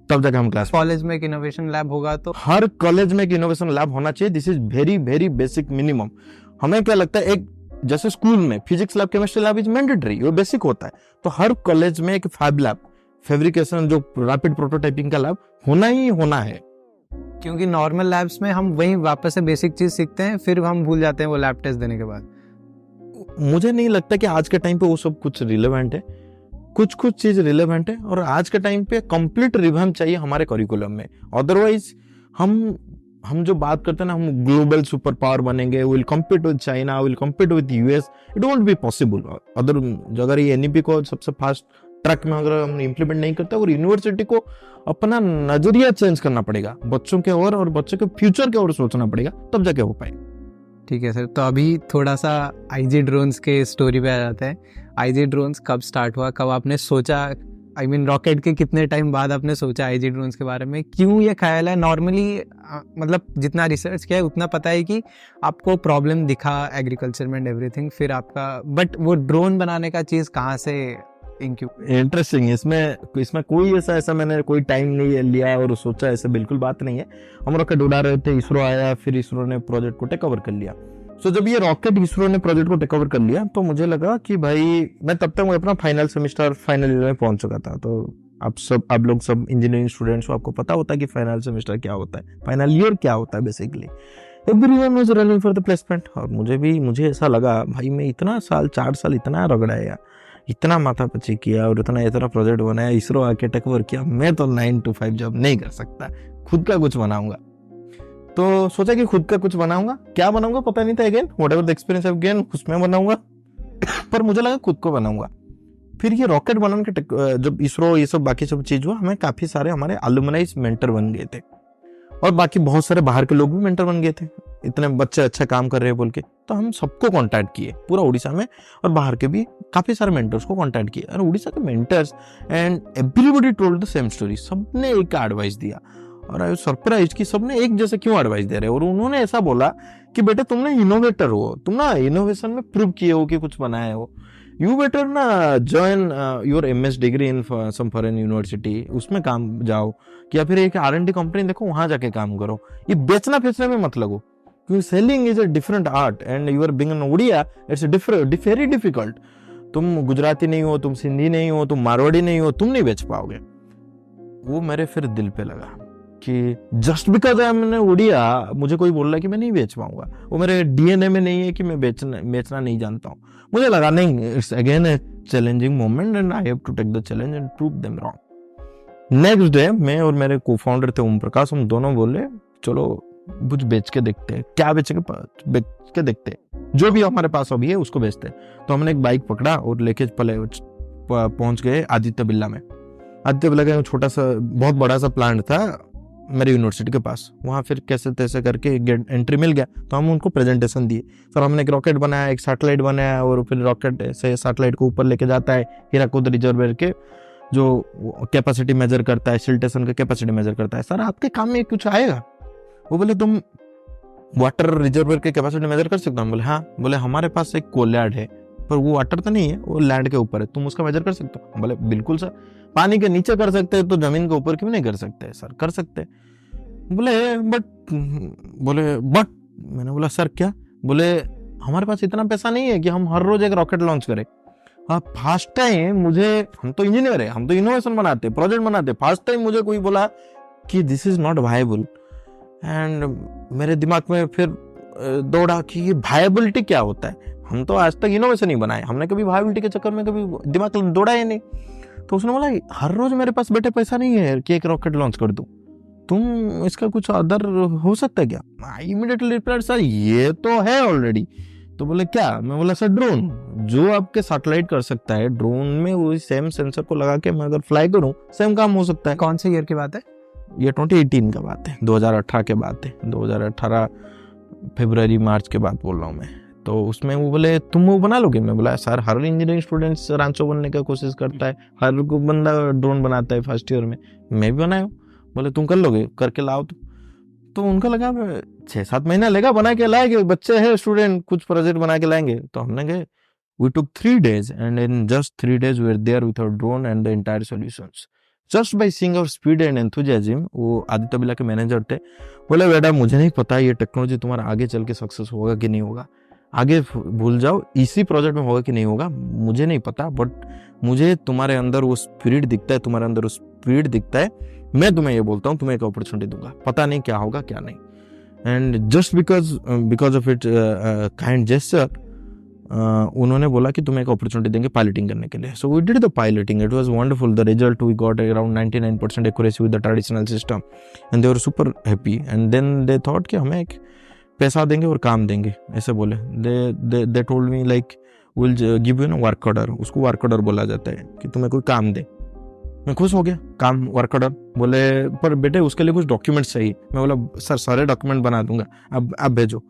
तब जाके हम क्लास। कॉलेज में एक इनोवेशन लैब होगा तो हर कॉलेज में एक इनोवेशन लैब होना चाहिए। This is very very basic minimum. हमें क्या लगता है, एक जैसे स्कूल में physics lab, chemistry lab is mandatory, वो बेसिक होता है, तो हर कॉलेज में एक फैब लैब, फैब्रिकेशन जो रैपिड प्रोटोटाइपिंग का लैब होना ही होना है। क्योंकि नॉर्मल लैब्स में हम वही वापस से बेसिक चीज सीखते हैं, फिर हम भूल जाते हैं वो लैब टेस्ट देने के बाद। मुझे नहीं लगता कि आज के टाइम पे वो सब कुछ रिलेवेंट है, कुछ चीज रिलेवेंट है, और आज के टाइम पे कंप्लीट रिवैम्प चाहिए हमारे करिकुलम में। अदरवाइज हम जो बात करते हैं ना, हम ग्लोबल सुपर पावर बनेंगे, will compete with China, will compete with US, it won't be possible. अगर ये एनईपी को सबसे फास्ट ट्रैक में अगर हम इम्प्लीमेंट नहीं करते, और यूनिवर्सिटी को अपना नजरिया चेंज करना पड़ेगा, बच्चों के और बच्चों के फ्यूचर के ओर सोचना पड़ेगा, तब जाके हो पाएगा। ठीक है सर, तो अभी थोड़ा सा आईजी ड्रोन्स के स्टोरी पे आ जाते हैं। आईजी ड्रोन्स कब स्टार्ट हुआ, कब आपने सोचा, आई मीन रॉकेट के कितने टाइम बाद आपने सोचा आईजी ड्रोन्स के बारे में, क्यों ये ख्याल है? नॉर्मली मतलब जितना रिसर्च किया है उतना पता है कि आपको प्रॉब्लम दिखा एग्रीकल्चर में एंड एवरीथिंग, फिर आपका, बट वो ड्रोन बनाने का चीज़ कहाँ से इंटरेस्टिंग। इसमें कोई ऐसा मैंने कोई टाइम नहीं लिया और सोचा, ऐसा बिल्कुल बात नहीं है। हम रॉकेट उड़ा रहे थे, इसरो आया, फिर इसरो ने प्रोजेक्ट को टेक ओवर कर लिया। सो जब ये रॉकेट इसरो ने प्रोजेक्ट को टेक ओवर कर लिया, तो मुझे लगा कि भाई, मैं तब तक अपना फाइनल सेमेस्टर, फाइनल ईयर में पहुंच चुका था। तो आप लोग सब इंजीनियरिंग स्टूडेंट्स हो, आपको पता होता है कि फाइनल सेमेस्टर क्या होता है, फाइनल ईयर क्या होता है basically. Everyone was running for the placement, और मुझे ऐसा लगा भाई मैं इतना साल 4 साल इतना रगड़ाया, इतना माथापच्ची किया और इतना प्रोजेक्ट बनाया, इसरो आके टेक ओवर किया, मैं तो 9 to 5 जॉब नहीं कर सकता, खुद का कुछ बनाऊंगा। तो सोचा कि खुद का कुछ बनाऊंगा, क्या बनाऊंगा पता नहीं था, again whatever the experience again उसमें बनाऊंगा पर मुझे लगा खुद को बनाऊंगा। फिर ये रॉकेट बनाने के जब इसरो ये सब बाकी सब चीज हुआ, हमें काफी सारे हमारे अलुमनाइज मेंटर बन गए थे और बाकी बहुत सारे बाहर के लोग भी मेंटर बन गए थे, इतने बच्चे अच्छा काम कर रहे हैं बोल के। तो हम सबको कांटेक्ट किए पूरा उड़ीसा में, और बाहर के भी काफी सारे मेंटर्स को कांटेक्ट किए, और उड़ीसा के mentors and everybody told the same story, सबने एक एडवाइस दिया। और आई वाज सरप्राइज्ड कि सबने एक जैसे क्यों एडवाइस दे रहे हैं। और उन्होंने ऐसा बोला कि बेटे तुमने इनोवेटर हो, तुम ना इनोवेशन में प्रूव किए हो कि कुछ बनाए हो, यू बेटर ना join your MS degree in some foreign university, उसमें काम जाओ, या फिर एक R&D कंपनी देखो वहां जाके काम करो, ये बेचना बेचने में मत लगो, क्योंकि selling is a different art and you are being an Odia, it's very difficult. तुम गुजराती नहीं हो, तुम सिंधी नहीं हो, तुम मारवाड़ी नहीं हो, तुम नहीं बेच पाओगे। वो मेरे फिर दिल पे लगा कि just because I am Oriya मुझे कोई बोल रहा है कि मैं नहीं बेच पाऊंगा, वो मेरे DNA में नहीं है कि मैं बेचना नहीं जानता हूँ। मुझे लगा नहीं, it's again a challenging moment and I have to take the challenge and prove them wrong. Next day मैं और मेरे को-फाउंडर थे ओम प्रकाश, हम दोनों बोले चलो कुछ बेच के देखते हैं, क्या बेच के देखते हैं, जो भी हमारे पास अभी है उसको बेचते हैं। तो हमने एक बाइक पकड़ा और लेके पहुंच गए आदित्य बिरला में। आदित्य बिरला का छोटा सा बहुत बड़ा सा प्लांट था मेरी यूनिवर्सिटी के पास, वहाँ फिर कैसे तैसे करके एंट्री मिल गया। तो हम उनको प्रेजेंटेशन दिए, सर हमने एक रॉकेट बनाया, एक सैटेलाइट बनाया, और फिर रॉकेट से सैटेलाइट को ऊपर लेके जाता है हीराकुद रिजर्वायर के जो कैपेसिटी मेजर करता है, सिल्टेशन का कैपेसिटी मेजर करता है। सर आपके काम में कुछ आएगा? वो बोले तुम वाटर रिजर्वायर के कैपेसिटी मेजर कर सकते हो? हम बोले हाँ। बोले हमारे पास एक कोलैड है, पर वो वाटर तो नहीं है, वो लैंड के ऊपर है, तुम उसका मेजर कर सकते हो? बोले बिल्कुल सर। पानी के नीचे कर सकते हैं तो जमीन के ऊपर क्यों नहीं कर सकते? सर कर सकते। बोले बट मैंने बोला सर क्या? बोले हमारे पास इतना पैसा नहीं है कि हम हर रोज एक रॉकेट लॉन्च करें। फर्स्ट टाइम मुझे, हम तो इंजीनियर है, हम तो इनोवेशन बनाते, प्रोजेक्ट बनाते, फर्स्ट टाइम मुझे कोई बोला कि this is not viable. And मेरे दिमाग में फिर दौड़ा कि ये वायबिलिटी क्या होता है। हम तो आज तक इनोवेशन ही बनाए, हमने कभी वायबिलिटी के चक्कर में कभी दिमाग दौड़ा ही नहीं। तो उसने बोला हर रोज मेरे पास बेटे पैसा नहीं है कि एक रॉकेट लॉन्च कर दूं, तुम इसका कुछ अदर हो सकता है क्या? आई इमीडिएटली रिप्लाइड सर ये तो है ऑलरेडी। तो बोले क्या? मैं बोला सर ड्रोन, जो आपके सैटेलाइट कर सकता है, ड्रोन में वही सेम सेंसर को लगा के मैं अगर फ्लाई करूं सेम काम हो सकता है। कौन से ईयर की बात है? ये 2018 का बात है, 2018 के बात है, 2018 फरवरी मार्च के बाद बोल रहा हूँ मैं। तो उसमें वो बोले तुम वो बना लोगे? मैं बोला सर हर इंजीनियरिंग स्टूडेंट्स रांचो बनने का कोशिश करता है, हर को बंदा ड्रोन बनाता है फर्स्ट ईयर में, मैं भी बनाया। बोले तुम कर लोगे? करके लाओ। तो उनका लगा 6-7 महीना लेगा बना के लाएंगे, बच्चे हैं स्टूडेंट, कुछ प्रोजेक्ट बना के लाएंगे। तो हमने कहा we took 3 days and in just 3 days we were there with our drone and the entire solutions just by seeing our speed and enthusiasm। वो आदित्य बिरला के मैनेजर थे, बोले बेटा मुझे नहीं पता ये टेक्नोलॉजी तुम्हारा आगे चल के सक्सेस होगा कि नहीं होगा, आगे भूल जाओ, इसी प्रोजेक्ट में होगा कि नहीं होगा मुझे नहीं पता, बट मुझे तुम्हारे अंदर वो स्पिरिट दिखता है, तुम्हारे अंदर वो स्पिरिट दिखता है, मैं तुम्हें ये बोलता हूँ तुम्हें एक अपॉर्चुनिटी दूंगा, पता नहीं क्या होगा क्या नहीं। And just because of it kind gesture उन्होंने बोला कि तुम्हें एक अपॉर्चुनिटी देंगे पायलटिंग करने के लिए। So we did the piloting, it was wonderful, the result we got around 99% accuracy with the traditional system and they were super happy. And then they thought कि हमें एक पैसा देंगे और काम देंगे, ऐसे बोले। They told me like will give you ना वर्क ऑर्डर, उसको वर्क ऑर्डर बोला जाता है कि तुम्हें कोई काम दे। मैं खुश हो गया, काम वर्क ऑर्डर। बोले पर बेटे उसके लिए कुछ डॉक्यूमेंट्स चाहिए। मैं बोला सर सारे डॉक्यूमेंट बना दूंगा, अब आप भेजो।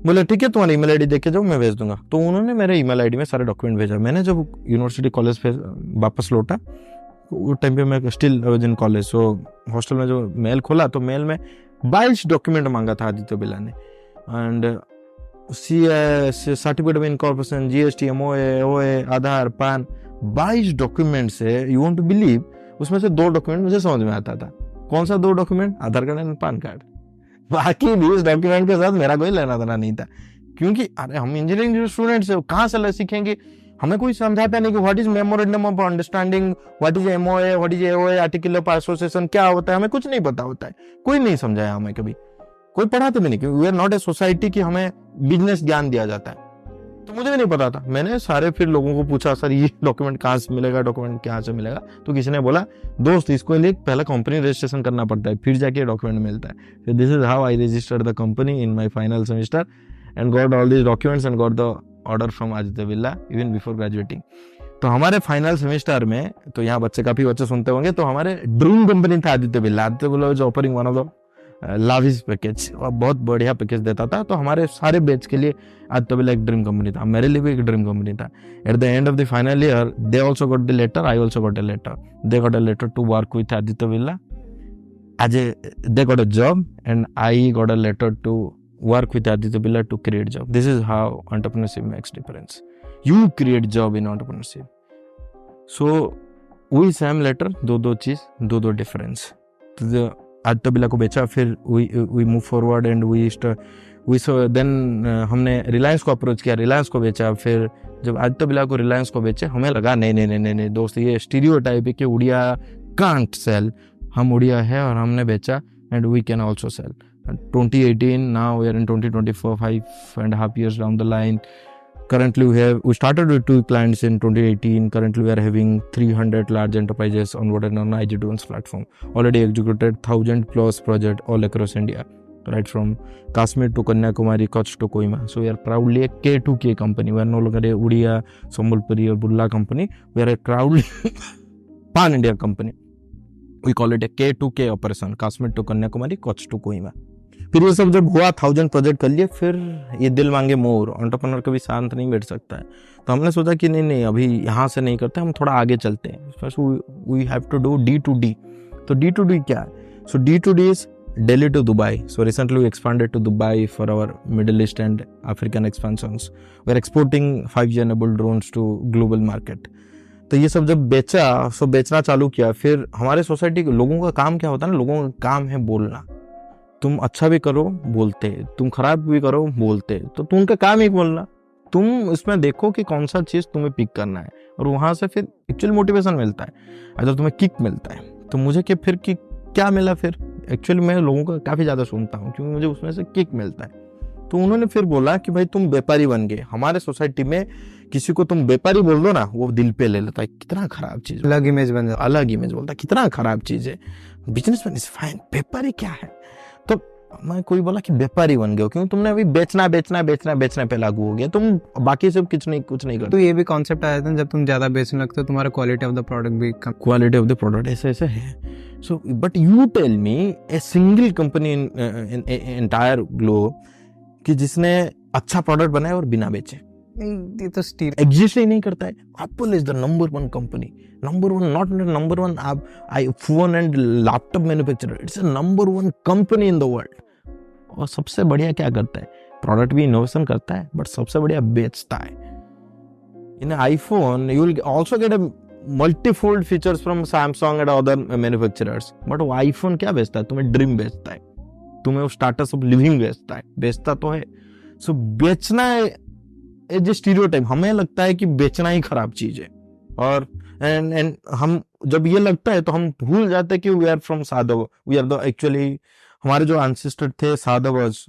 बोले ठीक है तुम्हारी ईमेल आईडी देख के जाओ मैं भेज दूंगा। तो उन्होंने मेरे ईमेल आईडी में सारे डॉक्यूमेंट भेजा। मैंने जब यूनिवर्सिटी कॉलेज पे वापस लौटा, उस टाइम पे मैं still in college, so hostel में जो मेल खोला तो मेल में 22 डॉक्यूमेंट मांगा था आदित्य बिरला ने। And certificate of incorporation, GST, MOA, आधार, पान, 22 डॉक्यूमेंट से यू वांट टू बिलीव उसमें से 2 डॉक्यूमेंट मुझे समझ में आता था। कौन सा 2 document? Aadhaar card and PAN card. बाकी 20 डॉक्यूमेंट के साथ मेरा कोई लेना देना नहीं था, क्योंकि अरे हम इंजीनियरिंग स्टूडेंट्स है, कहाँ से सीखेंगे? हमें कोई समझाता नहीं कि what is memorandum of understanding, what is MOA, what is AOA, article of association क्या होता है, हमें कुछ नहीं पता होता है। कोई नहीं समझाया हमें, कभी कोई पढ़ाते भी नहीं, क्योंकि we are not a society कि हमें बिजनेस ज्ञान दिया जाता है। तो मुझे भी नहीं पता था। मैंने सारे फिर लोगों को पूछा, सर ये डॉक्यूमेंट कहाँ से मिलेगा, डॉक्यूमेंट कहाँ से मिलेगा? तो किसी ने बोला, दोस्त इसको लिए पहले कंपनी रजिस्ट्रेशन करना पड़ता है, फिर जाके डॉक्यूमेंट मिलता है। फिर this is how I registered the company in my final semester and got all this documents and got the order from Aditya Birla even before graduating. तो हमारे फाइनल सेमेस्टर में, तो यहाँ काफी बच्चे सुनते होंगे, तो हमारे ड्रीम कंपनी था Aditya Birla. Aditya Birla is offering one of the lavish package, और बहुत बढ़िया पैकेज देता था। तो हमारे सारे बैच के लिए आदित्य बिरला एक ड्रीम कंपनी था, मेरे लिए भी एक ड्रीम कंपनी था। At the end of the final year they also got the letter, I also got a letter. They got a letter to work with Aditya Birla as a they got a job, and I got a letter to work with Aditya Birla to create job. This is how entrepreneurship makes difference. You create job in entrepreneurship. So we same letter, दो चीज, दो difference. तो आदित्य बिरला को बेचा, फिर we move forward and we saw then हमने रिलायंस को approach किया, रिलायंस को बेचा। फिर जब आदित्य बिरला को रिलायंस को बेचे, हमें लगा नहीं दोस्त, ये स्टीरियोटाइप है कि उड़िया कांट सेल। हम उड़िया है और हमने बेचा, and we can also sell. 2018, now we are in 2024, 5.5 years down the line. Currently we started with 2 clients in 2018. Currently we are having 300 large enterprises onboarded on IG Drones platform. Already executed 1,000 plus projects all across India, right from Kashmir to Kanyakumari, Kutch to Kohima. So we are proudly a K2K company. We are no longer a Udiya, Sambalpuri or Bulla company. We are a proudly pan-India company. We call it a K2K operation, Kashmir to Kanyakumari, Kutch to Kohima. फिर ये सब जब हुआ, 1000 project कर लिए, फिर ये दिल मांगे मोर, एंटरप्रेन्योर कभी शांत नहीं बैठ सकता है। तो हमने सोचा कि नहीं अभी यहाँ से नहीं करते, हम थोड़ा आगे चलते हैं। First we have to do D2D। तो D2D क्या है? So D2D is Delhi to Dubai. So recently we expanded to Dubai for our Middle East and African expansions. We are exporting 5G enabled drones to global market. तो ये सब जब बेचना चालू किया, फिर हमारे सोसाइटी के लोगों का काम क्या होता है ना, लोगों का काम है बोलना। तुम अच्छा भी करो बोलते, तुम खराब भी करो बोलते, तो उनका काम ही बोलना। तुम इसमें देखो कि कौन सा चीज तुम्हें पिक करना है, और वहां से फिर एक्चुअल मोटिवेशन मिलता है, अगर तुम्हें किक मिलता है। तो मुझे फिर किक क्या मिला? फिर एक्चुअली मैं लोगों का काफी ज्यादा सुनता हूँ, क्योंकि मुझे उसमें से किक मिलता है। तो उन्होंने फिर बोला कि भाई तुम व्यापारी बन गए। हमारे सोसाइटी में किसी को तुम व्यापारी बोल दो ना, वो दिल पे ले लेता है, कितना खराब चीज, अलग इमेज बन जाता है, अलग इमेज बोलता है, कितना खराब चीज है। बिजनेसमैन इज फाइन, व्यापारी क्या है? तो मैं कोई बोला कि व्यापारी बन गए क्यों? तुमने अभी बेचना पे लागू हो गया, तुम बाकी सब कुछ नहीं करते। तो ये भी कॉन्सेप्ट आया था, जब तुम ज्यादा बेचने लगते हो तुम्हारा क्वालिटी ऑफ द प्रोडक्ट भी कम, क्वालिटी ऑफ द प्रोडक्ट ऐसे है। So but you tell me a single company in entire globe कि जिसने अच्छा प्रोडक्ट बनाए और बिना बेचे? ये तो स्टील एग्जिस्ट ही नहीं करता है। Apple is the number 1 company, number 1, not number 1 iPhone and laptop manufacturer, it's a number 1 company in the world. और सबसे बढ़िया क्या करता है? प्रोडक्ट भी इनोवेशन करता है, बट सबसे बढ़िया बेचता है। In iPhone you will also get a multifold features from Samsung and other manufacturers, but वो आईफोन क्या बेचता है? तुम्हें ड्रीम बेचता है, तुम्हें वो स्टार्टस ऑफ लिविंग बेचता है, बेचता तो है। सो बेचना है जो स्टीरियोटाइप, हमें लगता है कि बेचना ही खराब चीज है, और एंड हम जब ये लगता है तो हम भूल जाते हैं कि वी आर फ्रॉम साधव, वी आर द एक्चुअली हमारे जो एंसेस्टर थे साधवज,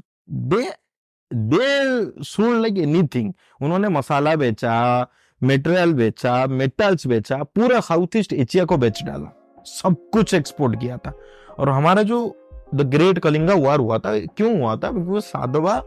दे सोल्ड लाइक एनीथिंग। उन्होंने मसाला बेचा, मटेरियल बेचा, मेटल्स बेचा, पूरा साउथ ईस्ट एशिया को बेच डाला, सब कुछ एक्सपोर्ट किया था। और हमारा जो द ग्रेट कलिंगा वॉर हुआ था, क्यों हुआ था? बिकॉज साधवा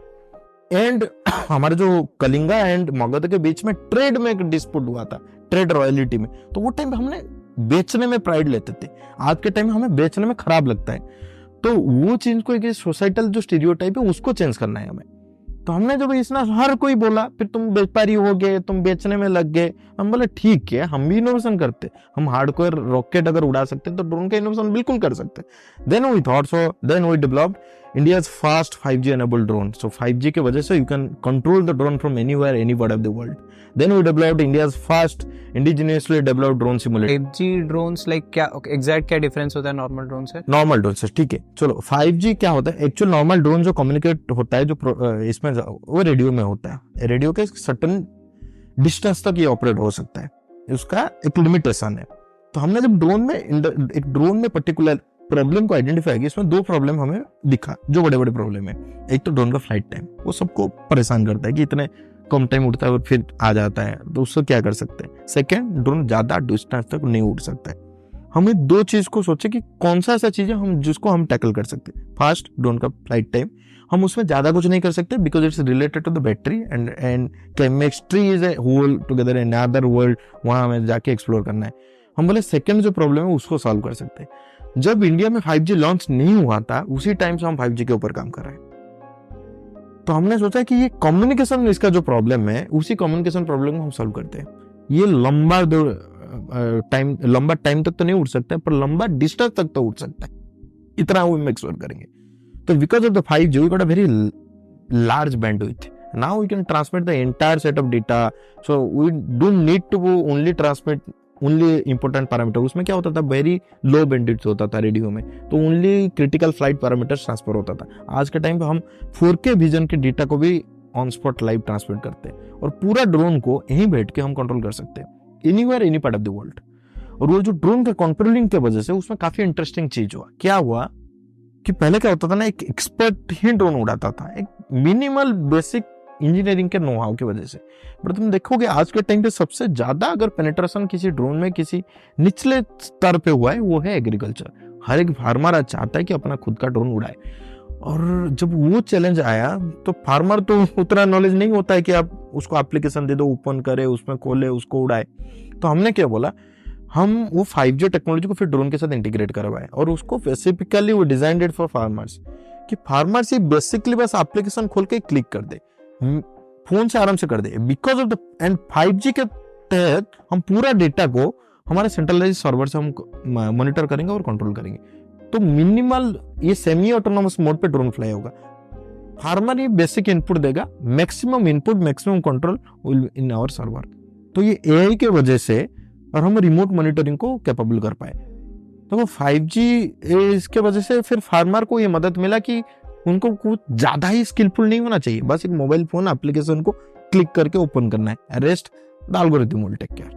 एंड हमारे जो कलिंगा एंड मगध के बीच में ट्रेड में एक डिस्प्यूट हुआ था, ट्रेड रॉयल्टी में। तो वो टाइम पे हमने बेचने में प्राइड लेते थे, आज के टाइम में हमें बेचने में खराब लगता है। तो वो चीज को, एक सोसाइटल जो स्टीरियोटाइप है उसको चेंज करना है हमें। तो हमने जब इतना हर कोई बोला, फिर तुम व्यापारी हो गए, तुम बेचने में लग गए, हम बोले ठीक है, हम भी इनोवेशन करते, हम हार्डकोर रॉकेट अगर उड़ा सकते तो ड्रोन का इनोवेशन बिल्कुल कर सकते। Then we thought, so then we developed India's fast 5G enabled drone. So 5G के वजह से you can control the drone from anywhere, any part of the world. Then we developed India's first indigenously developed drone simulator. 5G drones like क्या exact क्या difference होता है normal drone से? Normal drone से ठीक है, चलो 5G क्या होता है? एक्चुअल नॉर्मल ड्रोन जो कम्युनिकेट होता है, जो इसमें वो रेडियो में होता है। रेडियो के सर्टेन डिस्टेंस तक ये ऑपरेट हो सकता है, उसका एक लिमिटेशन है। तो हमने जब एक ड्रोन में पर्टिकुलर प्रॉब्लम को आइडेंटिफाई किया, इसमें 2 प्रॉब्लम हमें दिखा जो बड़े बड़े प्रॉब्लम है। एक तो ड्रोन का फ्लाइट टाइम, वो सबको परेशान करता है कि इतने कम टाइम उड़ता है और फिर आ जाता है, तो उससे क्या कर सकते हैं। सेकेंड, ड्रोन ज़्यादा डिस्टेंस तक नहीं उड़ सकता है। हमें दो चीज़ को सोचे कि कौन सा ऐसा चीज़ है हम जिसको हम टैकल कर सकते हैं। फर्स्ट, ड्रोन का फ्लाइट टाइम, हम उसमें ज़्यादा कुछ नहीं कर सकते because it's related to the battery and chemistry is a whole together in other world, वहाँ हमें जाके एक्सप्लोर करना है। हम बोले सेकेंड जो प्रॉब्लम है उसको सॉल्व कर सकते हैं। जब इंडिया में 5G लॉन्च नहीं हुआ था उसी टाइम से हम 5G के ऊपर काम कर रहे हैं, तो हमने सोचा कि ये कम्युनिकेशन इसका जो प्रॉब्लम है उसी कम्युनिकेशन प्रॉब्लम को हम सॉल्व करते हैं। ये लंबा टाइम तक तो नहीं उड़ सकता है पर लंबा डिस्टेंस तक तो उड़ सकता है, इतना वो मेक श्योर करेंगे। तो because of the 5G we got a very large bandwidth. Now we can transmit the entire set of data, so we don't need to only transmit only important parameter. उसमें क्या होता था, very low bandwidth होता था radio में, तो only critical flight parameters transfer होता था। आज के टाइम पे हम 4K विजन के डेटा को भी ऑन स्पॉट लाइव ट्रांसमिट करते हैं और पूरा ड्रोन को यहीं बैठ के हम कंट्रोल कर सकते हैं anywhere any part of the world. और वो जो ड्रोन के कंट्रोलिंग के वजह से उसमें काफी इंटरेस्टिंग चीज हुआ। क्या हुआ कि पहले क्या होता था ना, एक एक्सपर्ट ही ड्रोन उड़ाता था, एक मिनिमल बेसिक इंजीनियरिंग के नो हाउ की वजह से। पर तुम देखोगे आज के टाइम पे सबसे ज्यादा अगर पेनिट्रेशन किसी ड्रोन में किसी निचले स्तर पे हुआ है वो है एग्रीकल्चर। हर एक फार्मर आज चाहता है कि अपना खुद का ड्रोन उड़ाए, और जब वो चैलेंज आया तो फार्मर तो उतना नॉलेज नहीं होता है कि आप उसको एप्लीकेशन दे दो, ओपन करे, उसमें खोले, उसको उड़ाए। तो हमने क्या बोला, हम वो 5G टेक्नोलॉजी को फिर ड्रोन के साथ इंटीग्रेट करवाए और उसको स्पेसिफिकली वो डिजाइंड फॉर फार्मर्स, कि फार्मर्स ये बेसिकली बस एप्लीकेशन खोल के क्लिक कर दे, फोन से आराम से कर दे। Because of the end 5G के तहत हम पूरा डेटा को हमारे सेंट्रलाइज सर्वर से हम मॉनिटर करेंगे और कंट्रोल करेंगे। तो मिनिमल ये सेमी ऑटोनोमस मोड पे ड्रोन फ्लाई होगा। फार्मर ये बेसिक इनपुट देगा, maximum input maximum control in our server. तो ये AI के वजह से और हम रिमोट मॉनिटरिंग को कैपेबल कर पाए। तो वो 5G इसके वजह से फिर फार्मर को ये मदद मिला कि उनको कुछ ज्यादा ही स्किलफुल नहीं होना चाहिए, बस एक मोबाइल फोन एप्लीकेशन को क्लिक करके ओपन करना है, rest the algorithm will take care.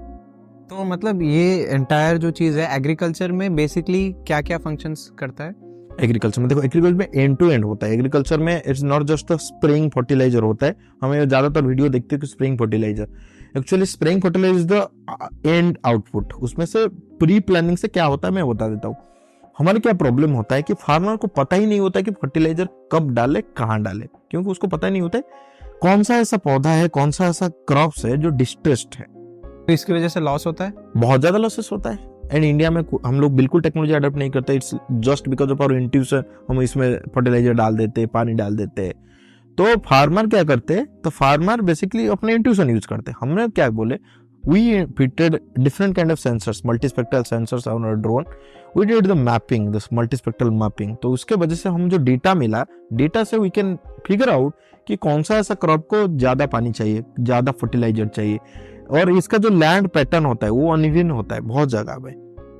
तो मतलब ये एंटायर जो चीज़ है एग्रीकल्चर में बेसिकली क्या क्या फंक्शंस करता है? एग्रीकल्चर में देखो, एग्रीकल्चर में एंड टू एंड होता है। एग्रीकल्चर में it's not just spraying fertiliser होता है। हमें ज्यादातर वीडियो देखते हैं कि spraying fertiliser, actually spraying fertiliser is the end output. उसमें से प्री प्लानिंग से क्या होता है मैं बता देता हूँ। हमारे क्या प्रॉब्लम होता है कि फार्मर को पता ही नहीं होता है कि फर्टिलाइजर कब डाले, कहाँ डाले, क्योंकि उसको पता ही नहीं होता है कौन सा ऐसा पौधा है, कौन सा ऐसा क्रॉप्स है जो डिस्ट्रेस्ड है। तो इसकी वजह से लॉस होता है, बहुत ज्यादा लॉसेस होता है। एंड इंडिया में हम लोग बिल्कुल टेक्नोलॉजी अडॉप्ट नहीं करते। It's just because of our intuition, हम इसमें फर्टिलाइजर डाल देते, पानी डाल देते। तो फार्मर क्या करते, तो फार्मर बेसिकली अपने इंट्यूशन यूज करते। हमने क्या बोले, we fitted different kind of sensors, multispectral sensors on our drone. We did the mapping, this multispectral mapping. तो उसके वजह से हम जो डेटा मिला, डेटा से वी कैन फिगर आउट कि कौन सा ऐसा क्रॉप को ज्यादा पानी चाहिए, ज्यादा फर्टिलाइजर चाहिए, और इसका जो लैंड पैटर्न होता है वो अनइवन होता है बहुत जगह पे।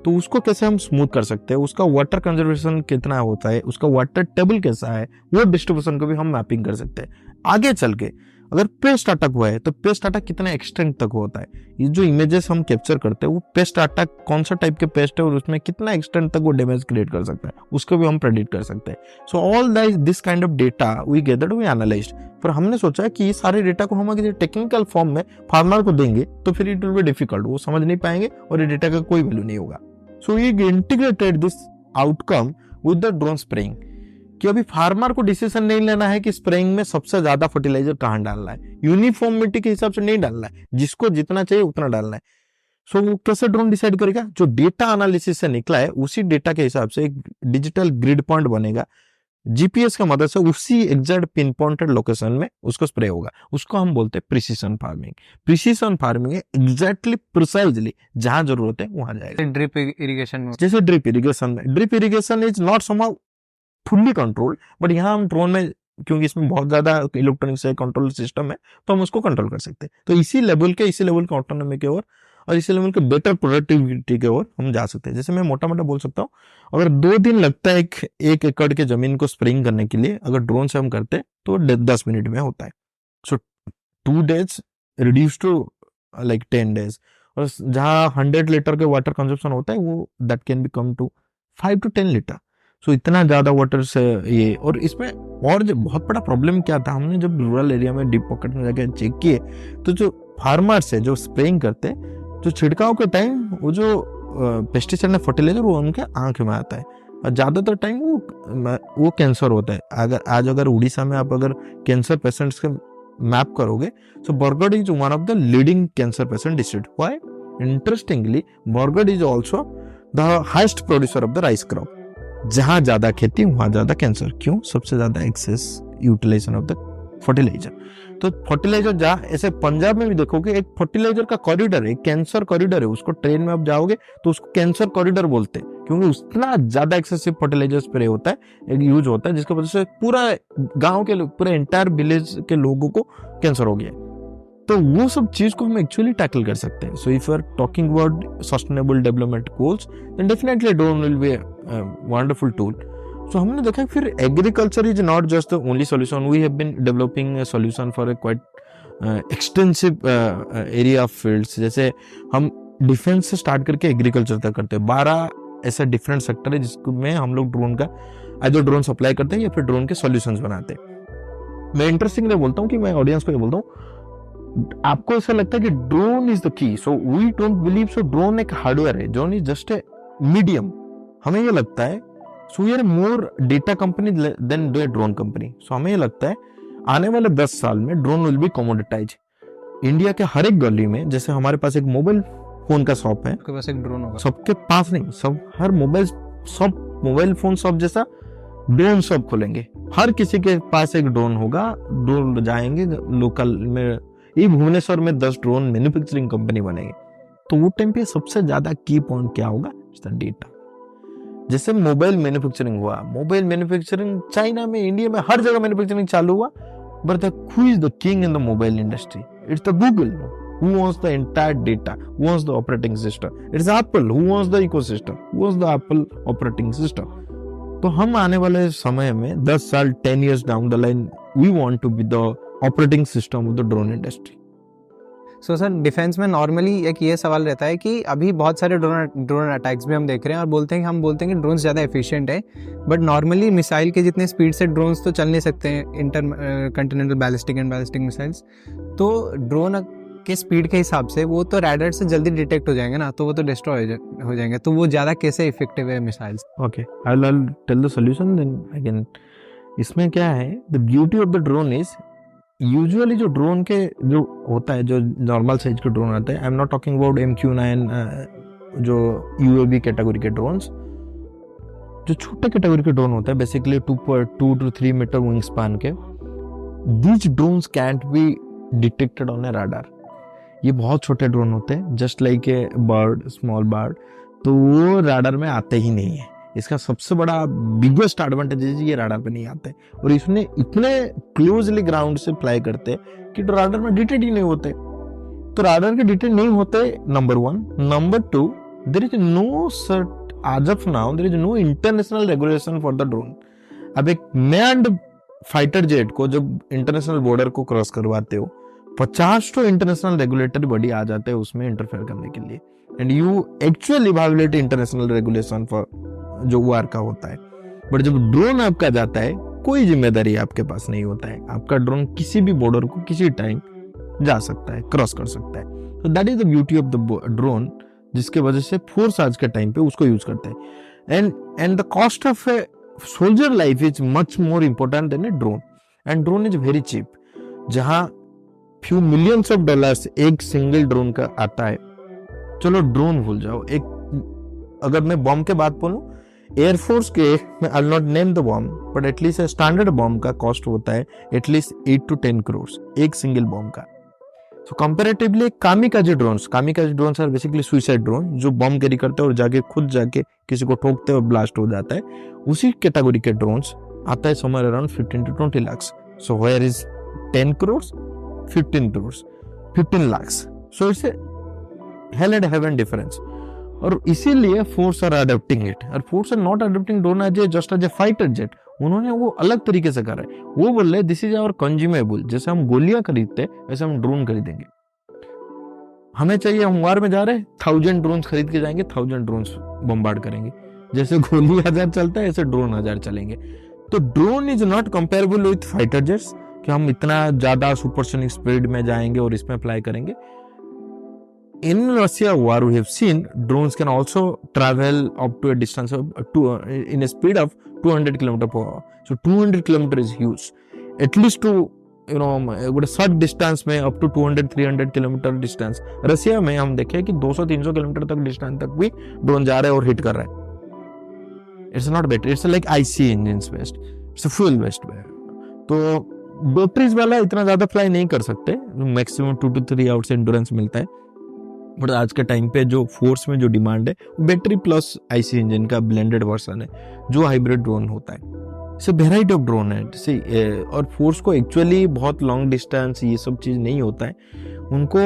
तो उसको कैसे हम स्मूथ कर सकते हैं, उसका वाटर कंजर्वेशन कितना होता है, उसका वाटर टेबल कैसा है, वो डिस्ट्रीब्यूशन को भी हम मैपिंग कर सकते हैं। आगे चल के अगर पेस्ट अटैक हुआ है तो पेस्ट अटैक कितने एक्सटेंट तक होता है, ये जो इमेजेस हम कैप्चर करते हैं वो पेस्ट अटैक कौन सा टाइप के पेस्ट है और उसमें कितना एक्सटेंट तक वो डैमेज क्रिएट कर सकता है, उसको भी हम प्रेडिक्ट कर सकते हैं। So all this kind of data we gathered, we analysed. पर हमने सोचा कि ये सारे डेटा को हम अगर टेक्निकल फॉर्म में फार्मर को देंगे तो फिर इट विल बी डिफिकल्ट, वो समझ नहीं पाएंगे और ये डेटा का कोई वैल्यू नहीं होगा। So we integrated this outcome with the drone spraying, कि अभी फार्मर को डिसीजन नहीं लेना है कि स्प्रेइंग में सबसे ज्यादा फर्टिलाइजर कहां डालना है, यूनिफॉर्मिटी के हिसाब से नहीं डालना है, जिसको जितना चाहिए उतना डालना है। सो वो कैसे ड्रोन डिसाइड करेगा, जो डेटा एनालिसिस से निकला है उसी डेटा के हिसाब से एक डिजिटल ग्रिड पॉइंट बनेगा, जीपीएस का मदद से उसी एग्जैक्ट पिन पॉइंटेड लोकेशन में उसको स्प्रे होगा। उसको हम बोलते हैं प्रिसीजन फार्मिंग। प्रिसीजन फार्मिंग है एग्जैक्टली प्रिसाइजली जहां जरूरत है वहां जाएगा। ड्रिप इरिगेशन में, जैसे drip irrigation is not somehow fully control, but यहाँ हम ड्रोन में क्योंकि इसमें बहुत ज्यादा इलेक्ट्रॉनिक्स है, कंट्रोल सिस्टम है, तो हम उसको कंट्रोल कर सकते हैं। तो इसी लेवल के ऑटोनॉमी के ओर और इसी लेवल के बेटर प्रोडक्टिविटी के ओर हम जा सकते हैं। जैसे मैं मोटा मोटा बोल सकता हूँ, अगर 2 दिन लगता है एक एकड़ के जमीन को स्प्रेइंग करने के लिए, अगर ड्रोन से हम करते तो 10 मिनट में होता है। So 2 days reduce to like 10 days। और जहाँ 100 लीटर के वाटर कंजप्शन होता है वो that can be come to 5 to 10 litre. So इतना ज़्यादा वाटर से ये, और इसमें और जो बहुत बड़ा प्रॉब्लम क्या था, हमने जब रूरल एरिया में डीप पॉकेट में जाके चेक किए तो जो फार्मर्स है जो स्प्रेइंग करते हैं, जो छिड़काव के टाइम वो जो पेस्टिसाइड या फर्टिलाइजर वो उनके आंख में आता है, और ज़्यादातर टाइम वो कैंसर होता है। अगर उड़ीसा में आप अगर कैंसर पेशेंट्स के मैप करोगे, so Bargarh is one of the leading cancer patient district. Why? Interestingly Bargarh is also the highest producer of the rice crop. जहां ज्यादा खेती वहां ज्यादा कैंसर। क्यों? सबसे ज्यादा excess utilisation of the fertiliser. तो फर्टिलाइजर जहाँ ऐसे पंजाब में भी देखोगे एक फर्टिलाइजर का कॉरिडोर है, कैंसर कॉरिडोर है, उसको ट्रेन में आप जाओगे तो उसको कैंसर कॉरिडोर बोलते हैं, क्योंकि उतना ज्यादा एक्सेसिव फर्टिलाइजर स्प्रे होता है, एक यूज होता है, जिसकी वजह से पूरा गांव के लोग, पूरे एंटायर विलेज के लोगों को कैंसर हो गया। तो वो सब चीज को हम एक्चुअली टैकल कर सकते हैं। So if you are talking about sustainable development goals, then definitely drone will be wonderful tool. So हमने देखा फिर agriculture is not just the only solution, we have been developing solution for a quite extensive area of fields. जैसे हम defence से start करके agriculture तक करते हैं, 12 ऐसा डिफरेंट सेक्टर है जिसमें हम लोग ड्रोन का आइदर ड्रोन सप्लाई करते हैं या फिर ड्रोन के सॉल्यूशंस बनाते हैं। मैं इंटरेस्टिंगली बोलता हूँ कि मैं ऑडियंस को ये बोलता हूँ, आपको ऐसा लगता है कि drone is the key, so we don't believe so. Drone एक हार्डवेयर है, drone is just a medium. हमें ये लगता है so we are more data company than the drone company. So हमें ये लगता है आने वाले 10 साल में drone will be commoditise. India के हर एक गली में, जैसे हमारे पास एक मोबाइल फोन का शॉप है, आपके पास एक ड्रोन होगा। सबके पास नहीं, सब हर मोबाइल फोन शॉप जैसा ड्रोन शॉप खोलेंगे, हर किसी के पास एक ड्रोन होगा। ड्रोन जाएंगे लोकल में, ये भुवनेश्वर में 10 ड्रोन मैन्युफैक्चरिंग कंपनी बनेगी। तो वो टाइम पे सबसे ज्यादा की पॉइंट क्या होगा? डेटा। जैसे मोबाइल मैन्युफैक्चरिंग हुआ, मोबाइल मैन्युफैक्चरिंग चाइना में, इंडिया में, हर जगह मैन्युफैक्चरिंग चालू हुआ, but who is the king in the mobile industry? It's the Google who owns the entire data, who owns the operating system. It's Apple who owns the ecosystem, who owns the Apple operating system. तो हम आने वाले समय में 10 साल 10 years down the line, we want to be the operating system of the drone industry. So sir, defence में normally एक ये सवाल रहता है कि अभी बहुत सारे ड्रोन अटैक्स भी हम देख रहे हैं और हम बोलते हैं कि ड्रोन ज़्यादा एफिशिएंट है, बट नॉर्मली मिसाइल के जितने स्पीड से ड्रोन्स तो चल नहीं सकते हैं, inter continental ballistic and ballistic missiles. तो ड्रोन के स्पीड के हिसाब से वो तो रैडर से जल्दी डिटेक्ट हो जाएंगे ना, तो वो तो डिस्ट्रॉय हो जाएंगे। तो वो ज़्यादा कैसे इफेक्टिव है missiles? Okay, I will tell the solution then again. इसमें क्या है, the beauty of the drone is usually जो ड्रोन के जो होता है, जो नॉर्मल साइज के ड्रोन आते हैं, I am not talking about MQ-9 जो UAV कैटेगरी के ड्रोन्स, जो छोटे कैटेगरी के ड्रोन होता है, basically 2 to 3 metre wing span के, these drones can't be detected on a radar. ये बहुत छोटे ड्रोन होते हैं, just like a bird, small bird, तो वो राडार में आते ही नहीं है। इसका सबसे बड़ा बिगेस्ट एडवांटेज है ये राडार पे नहीं आते, और इसमें इतने क्लोजली ग्राउंड से फ्लाई करते हैं कि राडार में डिटेक्ट ही नहीं होते। तो राडार के डिटेक्ट नहीं होते, number 1। Number 2, there is no as of now there is no international regulation for the drone. अब एक मैन्ड फाइटर जेट को जब इंटरनेशनल बॉर्डर को क्रॉस करवाते हो, 50 तो इंटरनेशनल रेगुलेटरी बॉडी आ जाते हैं उसमें इंटरफेयर करने के लिए, and you actually violet international regulation for जो वार का होता है। बट जब ड्रोन आपका जाता है, कोई जिम्मेदारी आपके पास नहीं होता है, आपका ड्रोन किसी भी बॉर्डर को किसी टाइम जा सकता है, क्रॉस कर सकता है। तो that is the beauty of the drone, जिसके वजह से फोर्स आज के टाइम पे उसको यूज करते हैं। And the cost of a soldier life is much more important than a drone, and drone is very cheap. जहां फ्यू मिलियंस ऑफ डॉलर्स एक सिंगल ड्रोन का आता है, चलो ड्रोन भूल जाओ, एक अगर मैं बॉम्ब के बात बोलूं, एयरफोर्स के, मैं I will not name the bomb, but at least standard bomb का कॉस्ट होता है एटलीस्ट 8 to 10 करोड़ एक सिंगल बॉम्ब का। So comparatively kamikaze drones are basically suicide drone, जो बॉम्ब कैरी करते हैं और खुद जाके किसी को ठोकते हैं और ब्लास्ट हो जाता है। उसी कैटेगरी के ड्रोन्स आता है somewhere around 15 to 20 lakhs. So where is 10 crores, 15 crores, 15 lakhs. So it's a hell and heaven difference. और इसीलिए फोर्स आर अडॉप्टिंग इट, और force are not adopting drone as just as a fighter jet. उन्होंने वो अलग तरीके से करा है, वो बोल रहे दिस इज आवर कंज्यूमेबल। जैसे हम गोलियां खरीदते हैं वैसे हम ड्रोन खरीदेंगे। हमें चाहिए, हम वार में जा रहे हैं, 1000 ड्रोन खरीद के जाएंगे, 1000 ड्रोन बम्बार्ड करेंगे। जैसे गोली 1000 चलता है ऐसे ड्रोन 1000 चलेंगे। तो drone is not comparable with fighter jets कि हम इतना ज्यादा सुपरसोनिक स्पीड में जाएंगे और इसमें फ्लाई करेंगे। In Russia war, we have seen drones can also travel up to a distance of in a speed of 200 km per hour. So 200 km is huge. At least to a short distance में up to 200-300 kilometre distance रसिया में हम देखें कि 200-300 kilometre तक distance तक भी drone जा रहा है और हिट कर रहा है। It's not battery, it's like IC engines based, it's fuel based. तो बैटरीज वाला इतना ज्यादा फ्लाई नहीं कर सकते, मैक्सिमम 2 to 3 आवर्स एंड्योरेंस मिलता है। बट आज के टाइम पे जो फोर्स में जो डिमांड है बैटरी प्लस आईसी इंजन का ब्लेंडेड वर्जन है जो हाइब्रिड ड्रोन होता है। इसे वेराइटी ऑफ ड्रोन है जैसे, और फोर्स को एक्चुअली बहुत लॉन्ग डिस्टेंस ये सब चीज नहीं होता है, उनको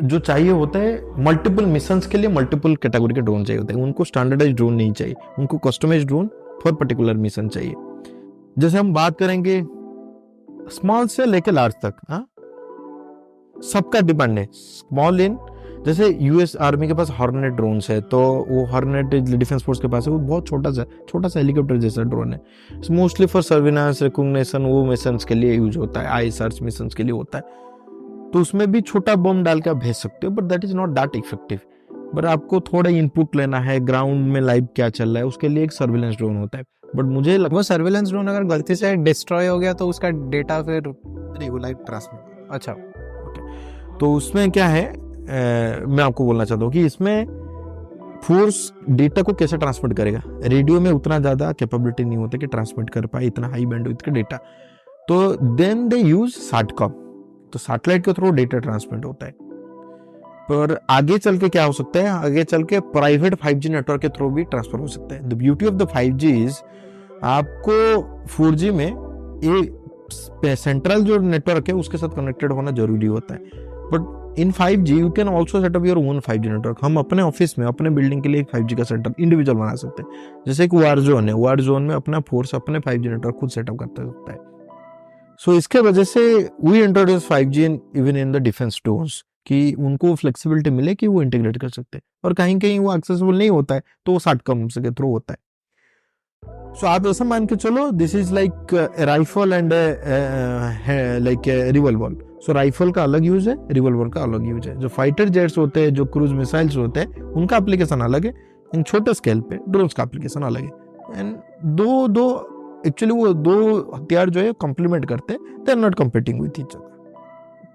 जो चाहिए होता है मल्टीपल मिशंस के लिए मल्टीपल कैटेगरी के ड्रोन चाहिए होते हैं। उनको स्टैंडर्डाइज ड्रोन नहीं चाहिए, उनको customise drone for particular mission चाहिए। जैसे हम बात करेंगे स्मॉल से लेकर लार्ज तक, सबका डिमांड है स्मॉल इन। जैसे यूएस आर्मी के पास हॉर्नेट ड्रोन्स है, तो वो हॉर्नेट डिफेंस फोर्स के पास है, वो बहुत छोटा सा हेलीकॉप्टर जैसा ड्रोन है। मोस्टली फॉर सर्विलांस रिकॉग्निशन वो मिशंस के लिए यूज होता है, आई सर्च मिशंस के लिए होता है। तो उसमें भी छोटा बम डाल के आप भेज सकते हो, but that is not that effective. But आपको थोड़ा इनपुट लेना है, ग्राउंड में लाइव क्या चल रहा है, उसके लिए एक सर्विलेंस ड्रोन होता है। बट मुझे वो सर्विलेंस ड्रोन अगर गलती से डिस्ट्रॉय हो गया तो उसका डेटा फिर वो लाइव ट्रांसमिट। अच्छा, तो उसमें क्या है, मैं आपको बोलना चाहता हूँ कि इसमें फोर्स डेटा को कैसे ट्रांसमिट करेगा। रेडियो में उतना ज्यादा कैपेबिलिटी नहीं होता कि ट्रांसमिट कर पाए इतना हाई बैंडविड्थ का डेटा, तो देन दे यूज सैटकॉम, तो सैटेलाइट के थ्रू डेटा ट्रांसमिट होता है। पर आगे चल के क्या हो सकता है, आगे चल के प्राइवेट 5G नेटवर्क के थ्रू भी ट्रांसफर हो सकता है। The beauty of the 5G is आपको 4G में ये सेंट्रल जो नेटवर्क है उसके साथ कनेक्टेड होना जरूरी होता है। But in 5G you can also set up your own 5G network. हम अपने ऑफिस में अपने बिल्डिंग के लिए एक 5G का सेटअप इंडिविजुअल बना सकते हैं। जैसे एक वार जोन है, वार जोन में अपना फोर्स अपने 5G नेटवर्क खुद सेटअप करता सकता है। सो इसके वजह से we introduce 5G even in the defence drones कि उनको फ्लेक्सिबिलिटी मिले कि वो इंटीग्रेट कर सकते हैं, और कहीं कहीं वो एक्सेसिबल नहीं होता है तो वो सैटकॉम के थ्रू होता है। सो आप ऐसा मान के चलो this is like rifle and like revolver. So rifle का अलग यूज है, रिवॉल्वर का अलग यूज है। जो फाइटर जेट्स होते हैं, जो क्रूज मिसाइल्स होते हैं, उनका एप्लीकेशन अलग है। इन छोटे स्केल पे ड्रोन्स का एप्लीकेशन अलग है। एंड दो एक्चुअली वो दो हथियार जो है कॉम्प्लीमेंट करते हैं, they are not competing with each other.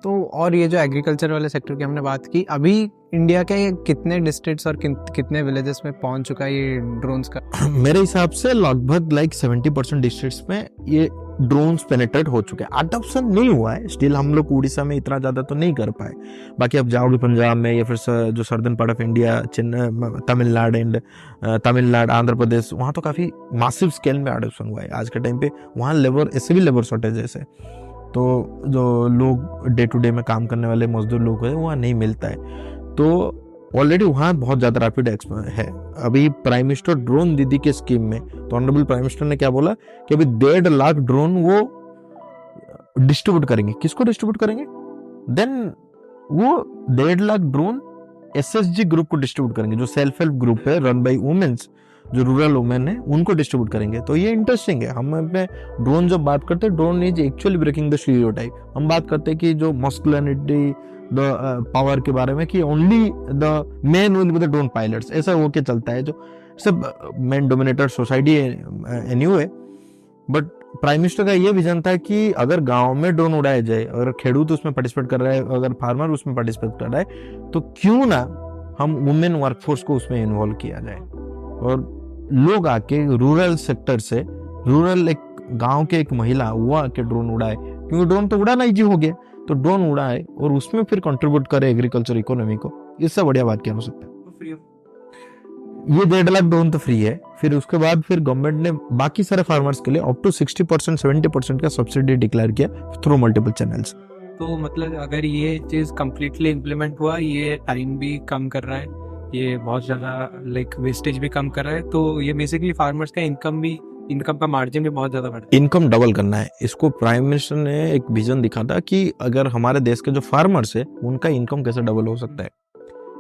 तो और ये जो एग्रीकल्चर वाले सेक्टर की हमने बात की, अभी इंडिया के कितने डिस्ट्रिक्ट्स और कितने विलेजेस में पहुंच चुका है ये ड्रोन्स का? मेरे हिसाब से लगभग लाइक 70% डिस्ट्रिक्ट्स में ये ड्रोन्स पेनिट्रेट हो चुके हैं। अडॉप्शन नहीं हुआ है स्टिल, हम लोग उड़ीसा में इतना ज्यादा तो नहीं कर पाए। बाकी आप जाओगे पंजाब में या फिर जो southern part of India, Tamil Nadu, Andhra Pradesh, वहाँ तो काफी मासिव स्केल में अडॉप्शन हुआ है। आज के टाइम पे वहाँ लेबर, ऐसे भी लेबर शॉर्टेज है, तो जो लोग डे टू डे में काम करने वाले मजदूर लोग हैं वहाँ नहीं मिलता है। तो ऑलरेडी वहाँ बहुत ज़्यादा रैपिड है। अभी प्राइम मिनिस्टर ड्रोन दीदी के स्कीम में तो ऑनरेबल प्राइम मिनिस्टर ने क्या बोला कि अभी 1.5 लाख ड्रोन वो डिस्ट्रीब्यूट करेंगे। किसको डिस्ट्रीब्यूट करेंगे? देन वो 1.5 लाख ड्रोन SSG ग्रुप को डिस्ट्रीब्यूट करेंगे, जो सेल्फ हेल्प ग्रुप है रन बाई वुमेन्स, जो रूरल वुमेन है, उनको डिस्ट्रीब्यूट करेंगे। तो ये इंटरेस्टिंग है। हम अपने ड्रोन जब बात करते हैं, drone is actually breaking the stereotype. हम बात करते हैं कि जो मस्कुलिनिटी द पावर के बारे में कि only the men will be the drone pilots, ऐसा होके चलता है, जो सब main dominated society anyway. But prime minister का ये विजन था कि अगर गांव में ड्रोन उड़ाया जाए, अगर खेडूत उसमें पार्टिसिपेट कर रहा है, अगर फार्मर उसमें पार्टिसिपेट कर रहा है, तो क्यों ना हम वुमेन वर्कफोर्स को उसमें इन्वॉल्व किया जाए और लोग आके रूरल सेक्टर से, रूरल एक गांव के एक महिला वो आके ड्रोन उड़ाए, क्योंकि ड्रोन तो उड़ाना इजी हो गया, तो ड्रोन उड़ाए और उसमें फिर कंट्रीब्यूट करे एग्रीकल्चर इकोनॉमी को। इससे बढ़िया बात क्या हो सकता है? ये 1.5 लाख ड्रोन तो फ्री है। फिर उसके बाद फिर गवर्नमेंट ने बाकी सारे फार्मर्स के लिए अप टू 60% 70% का सब्सिडी डिक्लेयर किया थ्रू मल्टीपल चैनल्स। तो मतलब अगर ये चीज कम्प्लीटली इम्प्लीमेंट हुआ, ये टाइम भी कम कर रहा है, ये बहुत ज्यादा लाइक वेस्टेज भी कम कर रहा है, तो ये बेसिकली फार्मर्स का इनकम का मार्जिन भी बहुत ज्यादा बढ़ा है। इनकम डबल करना है इसको। प्राइम मिनिस्टर ने एक विजन दिखा था कि अगर हमारे देश के जो फार्मर्स है उनका इनकम कैसे डबल हो सकता है।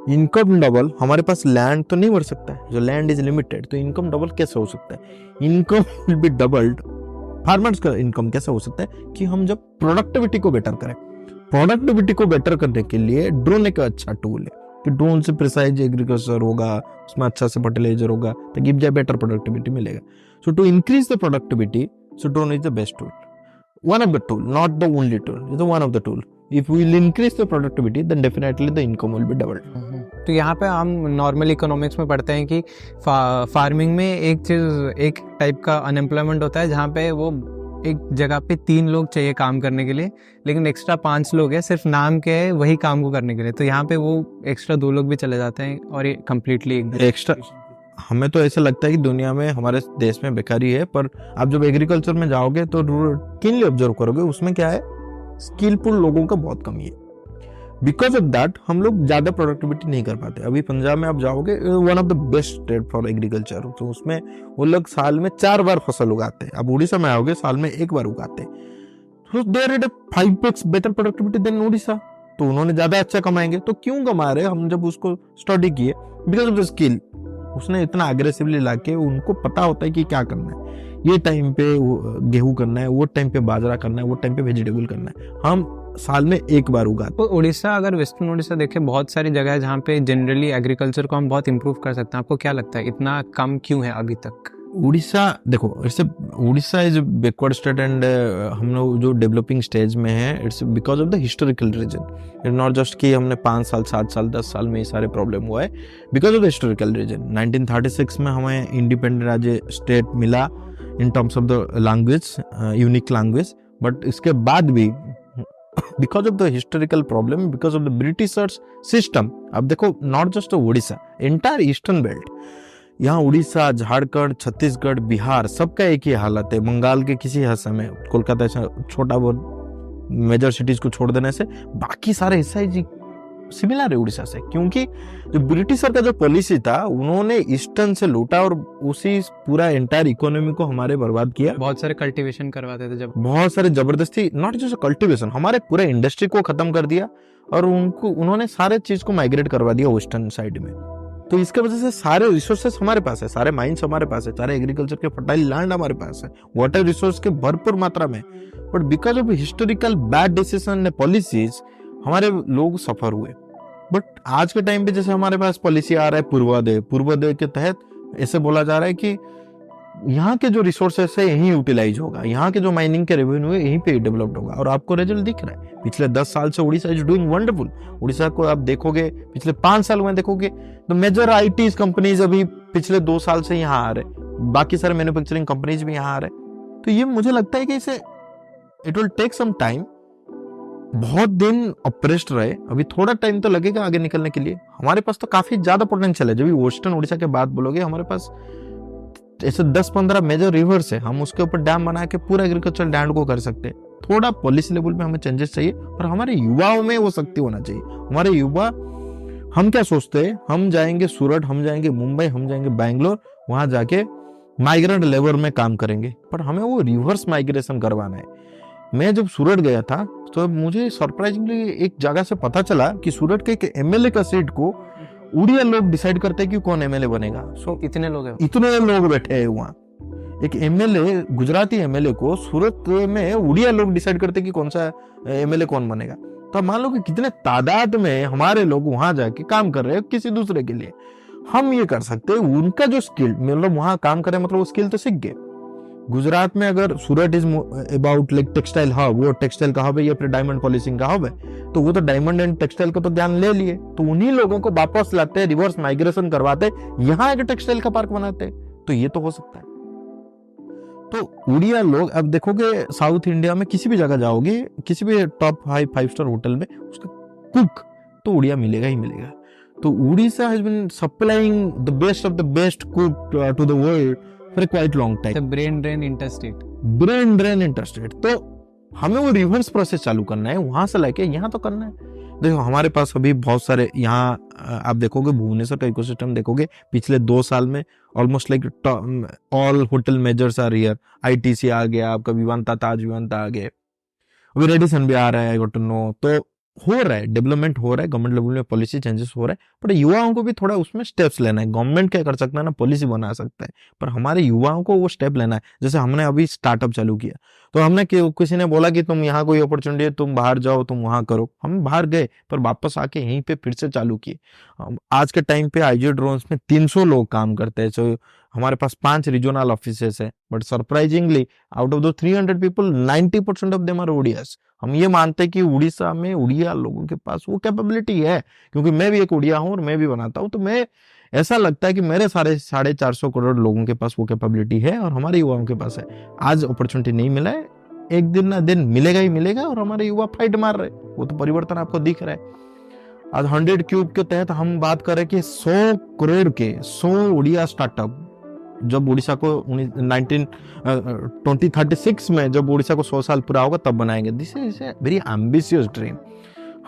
इनकम डबल, हमारे पास लैंड तो नहीं बढ़ सकता है, जो लैंड इज लिमिटेड, तो इनकम डबल कैसे हो सकता है? Income will be doubled, farmers का इनकम कैसे हो सकता है? कि हम जब प्रोडक्टिविटी को बेटर करें। प्रोडक्टिविटी को बेटर करने के लिए ड्रोन एक अच्छा टूल है कि ड्रोन से प्रिसाइज एग्रीकल्चर होगा, उसमें अच्छा से फर्टिलाइजर होगा, ताकि बेटर प्रोडक्टिविटी मिलेगा। So to increase the productivity, so drone is the best tool, one of the tool, not the only tool, it's the one of the tool. If we will increase the productivity, then definitely the income will be doubled. तो यहाँ पे हम normal economics में पढ़ते हैं कि farming में एक टाइप का अनएम्प्लॉयमेंट होता है जहाँ पे वो एक जगह पे 3 लोग चाहिए काम करने के लिए, लेकिन एक्स्ट्रा 5 लोग हैं सिर्फ नाम के है वही काम को करने के लिए। तो यहाँ पे वो एक्स्ट्रा 2 लोग भी चले जाते हैं और ये कम्प्लीटली एक्स्ट्रा, हमें तो ऐसा लगता है कि दुनिया में हमारे देश में बेकारी है, पर आप जब एग्रीकल्चर में जाओगे तो कीनली ऑब्जर्व करोगे, उसमें क्या है, स्किलफुल लोगों का बहुत कमी है। बिकॉज ऑफ दैट हम लोग ज्यादा प्रोडक्टिविटी नहीं कर पाते। अभी पंजाब में आप जाओगे, one of the best state for agriculture, तो उसमें वो लोग साल में 4 बार फसल उगाते हैं। अब उड़ीसा में आओगे, साल में 1 बार उगाते हैं। तो they are at 5x better productivity than Orissa, तो उन्होंने ज्यादा अच्छा कमाएंगे। तो क्यों कमा रहे? हम जब उसको स्टडी किए, बिकॉज ऑफ द स्किल, उसने इतना अग्रेसिवली लाके, उनको पता होता है कि क्या करना है, ये टाइम पे गेहूं करना है, वो टाइम पे बाजरा करना है, वो टाइम पे वेजिटेबल करना है। हम साल में 1 बार उगाते। तो उड़ीसा, अगर वेस्टर्न उड़ीसा देखे, बहुत सारी जगह है जहाँ पे जनरली एग्रीकल्चर को हम बहुत इंप्रूव कर सकते हैं। आपको क्या लगता है इतना कम क्यों है अभी तक? उड़ीसा देखो, Orissa is backward state and हम लोग जो डेवलपिंग स्टेज में है, it's because of the historical reason. It's not just कि हमने 5 साल 7 साल 10 साल में ये सारे प्रॉब्लम हुआ है, because of the historical reason. 1936 में हमें इंडिपेंडेंट राज्य स्टेट मिला in terms of the language, unique language, but इसके बाद भी because of the historical problem, because of the Britishers system. अब देखो, not just Orissa, entire eastern belt, यहाँ उड़ीसा, झारखंड, छत्तीसगढ़, बिहार, सबका एक ही हालत है। बंगाल के किसी हिस्से में, कोलकाता छोटा बहुत मेजर सिटीज को छोड़ देने से बाकी सारे हिस्सा सिमिलर है उड़ीसा से, क्योंकि जो ब्रिटिशर का जो पॉलिसी था, उन्होंने ईस्टर्न से लूटा और उसी पूरा एंटायर इकोनॉमी को हमारे बर्बाद किया। बहुत सारे कल्टीवेशन करवाते थे, जब बहुत सारे जबरदस्ती, नॉट जस्ट कल्टीवेशन, हमारे पूरे इंडस्ट्री को खत्म कर दिया और उन्होंने सारे चीज को माइग्रेट करवा दिया वेस्टर्न साइड में। तो इसके वजह से सारे रिसोर्सेस हमारे पास है, सारे माइंस हमारे पास है, सारे एग्रीकल्चर के फर्टाइल लैंड हमारे पास है, वाटर रिसोर्स के भरपूर मात्रा में, but because of historical bad decision policies हमारे लोग सफर हुए। बट आज के टाइम पे जैसे हमारे पास पॉलिसी आ रहा है पूर्वोदय के तहत ऐसे बोला जा रहा है कि यहाँ के जो रिसोर्सेस है यहीं यूटिलाइज होगा, यहाँ के जो माइनिंग के रेवेन्यू है यहीं पे डेवलप्ड होगा, और आपको रिजल्ट दिख रहा है। पिछले 10 साल से Orissa is doing wonderful. Orissa को आप देखोगे, पिछले 5 साल में देखोगे तो मेजर आईटी कंपनीज अभी पिछले 2 साल से यहाँ आ रहे, बाकी सारे मैन्युफैक्चरिंग कंपनीज भी यहाँ आ रहे। तो ये मुझे लगता है कि इसे it will take some time, बहुत दिन ऑपरेस्ट रहे, अभी थोड़ा टाइम तो लगेगा आगे निकलने के लिए। हमारे पास तो काफी ज्यादा पोटेंशियल है। जब भी वेस्टर्न उड़ीसा के बात बोलोगे, हमारे पास ऐसे 10-15 मेजर रिवर्स है, हम उसके ऊपर डैम बना के पूरा एग्रीकल्चर लैंड को कर सकते हैं। थोड़ा पॉलिसी लेवल पे हमें चेंजेस चाहिए, और हमारे युवाओं में वो शक्ति होना चाहिए। हमारे युवा, हम क्या सोचते हैं, हम जाएंगे सूरत, हम जाएंगे मुंबई, हम जाएंगे बैंगलोर, वहां जाके माइग्रेंट लेबर में काम करेंगे, पर हमें वो रिवर्स माइग्रेशन करवाना है। मैं जब सूरत गया था तो मुझे सरप्राइजिंगली एक जगह से पता चला कि सूरत के एक एमएलए का सीट को उड़िया लोग डिसाइड करते हैं कि कौन एमएलए बनेगा। इतने लोग हैं, इतने लोग बैठे हैं वहाँ। एक एमएलए, गुजराती एमएलए को सूरत में उड़िया लोग डिसाइड करते हैं कि कौन सा एमएलए कौन बनेगा। तो मान लो कि कितने तादाद में हमारे लोग वहां जाके काम कर रहे हैं किसी दूसरे के लिए। हम ये कर सकते हैं, उनका जो स्किल, मतलब वहां काम करे, मतलब वो स्किल तो सीख गए। गुजरात में अगर Surat is about like textile hub, वो टेक्सटाइल का हब है या फिर डायमंड पॉलिशिंग का हब है, तो वो तो डायमंड एंड टेक्सटाइल को तो ध्यान ले लिए, तो उन्हीं लोगों को वापस लाते हैं, रिवर्स माइग्रेशन करवाते, यहाँ एक टेक्सटाइल का पार्क बनाते, तो ये तो हो सकता है। तो उड़िया लोग, अब देखोगे साउथ इंडिया में किसी भी जगह जाओगे, किसी भी टॉप 5 स्टार होटल में, उसका कुक तो उड़िया मिलेगा ही मिलेगा। तो Orissa has been supplying the best of the best cook to the world for quite long time. Brain drain interstate, brain drain interstate. तो हमें वो रिवर्स प्रोसेस चालू करना है, वहां से लेके यहाँ तो करना है। देखो हमारे पास अभी बहुत सारे यहाँ आप देखोगे, भुवनेश्वर का इकोसिस्टम देखोगे, पिछले 2 साल में almost like all hotel majors are here. ITC आ गया, आपका विवांता, ताज विवांता आ गए, अभी रेडिसन भी आ रहा है, आई गॉट टू नो। तो हो रहा है, डेवलपमेंट हो रहा है, गवर्नमेंट लेवल में पॉलिसी चेंजेस हो रहा है, बट युवाओं को भी थोड़ा उसमें स्टेप्स लेना है। गवर्नमेंट क्या कर सकता है ना, पॉलिसी बना सकता है, पर हमारे युवाओं को वो स्टेप लेना है। जैसे हमने अभी स्टार्टअप चालू किया, तो हमने किसी ने बोला कि तुम यहाँ कोई अपॉर्चुनिटी है, तुम बाहर जाओ, तुम वहां करो, हम बाहर गए, पर वापस आके यहीं पे फिर से चालू किए। आज के टाइम पे आईजी ड्रोन्स में 300 लोग काम करते हैं। तो हमारे पास 5 रीजनल ऑफिसेस है, but surprisingly out of the 300 people 90% of them are Odias. हम ये मानते हैं कि उड़ीसा में उड़िया लोगों के पास वो कैपेबिलिटी है, क्योंकि मैं भी एक उड़िया हूं और मैं भी बनाता हूं, तो मैं ऐसा लगता है कि मेरे 450 करोड़ लोगों के पास वो कैपेबिलिटी है और हमारे युवाओं के पास है। आज अपॉर्चुनिटी नहीं मिला है, एक दिन ना दिन मिलेगा ही मिलेगा, और हमारे युवा फाइट मार रहे, वो तो परिवर्तन आपको दिख रहा है। आज 100 क्यूब के तहत हम बात करें कि 100 करोड़ के 100 उड़िया स्टार्टअप, जब उड़ीसा को 2036 में जब उड़ीसा को 100 साल पूरा होगा तब बनाएंगे। This is a very ambitious dream.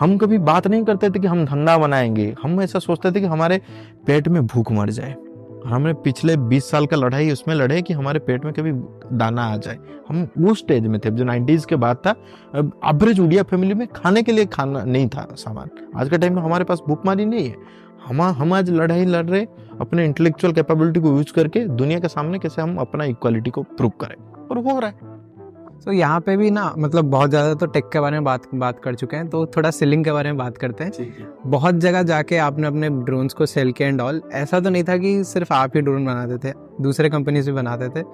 हम कभी बात नहीं करते थे कि हम धंधा बनाएंगे, हम ऐसा सोचते थे कि हमारे पेट में भूख मर जाए। और हमने पिछले 20 साल का लड़ाई उसमें लड़े कि हमारे पेट में कभी दाना आ जाए। हम वो स्टेज में थे जो 90s के बाद था। एवरेज उड़िया फैमिली में खाने के लिए खाना नहीं था सामान। आज के टाइम में हमारे पास भूखमारी नहीं है। हम आज लड़ाई लड़ रहे अपने इंटेलेक्चुअल कैपेबिलिटी को यूज करके दुनिया के सामने कैसे हम अपना इक्वालिटी को प्रूव करें, और हो रहा है। तो यहाँ पे भी ना मतलब बहुत ज़्यादा तो टेक के बारे में बात कर चुके हैं, तो थोड़ा सेलिंग के बारे में बात करते हैं। बहुत जगह जाके आपने अपने ड्रोन्स को सेल किया एंड ऑल, ऐसा तो नहीं था कि सिर्फ आप ही ड्रोन बनाते थे, दूसरे कंपनीज भी बनाते थे।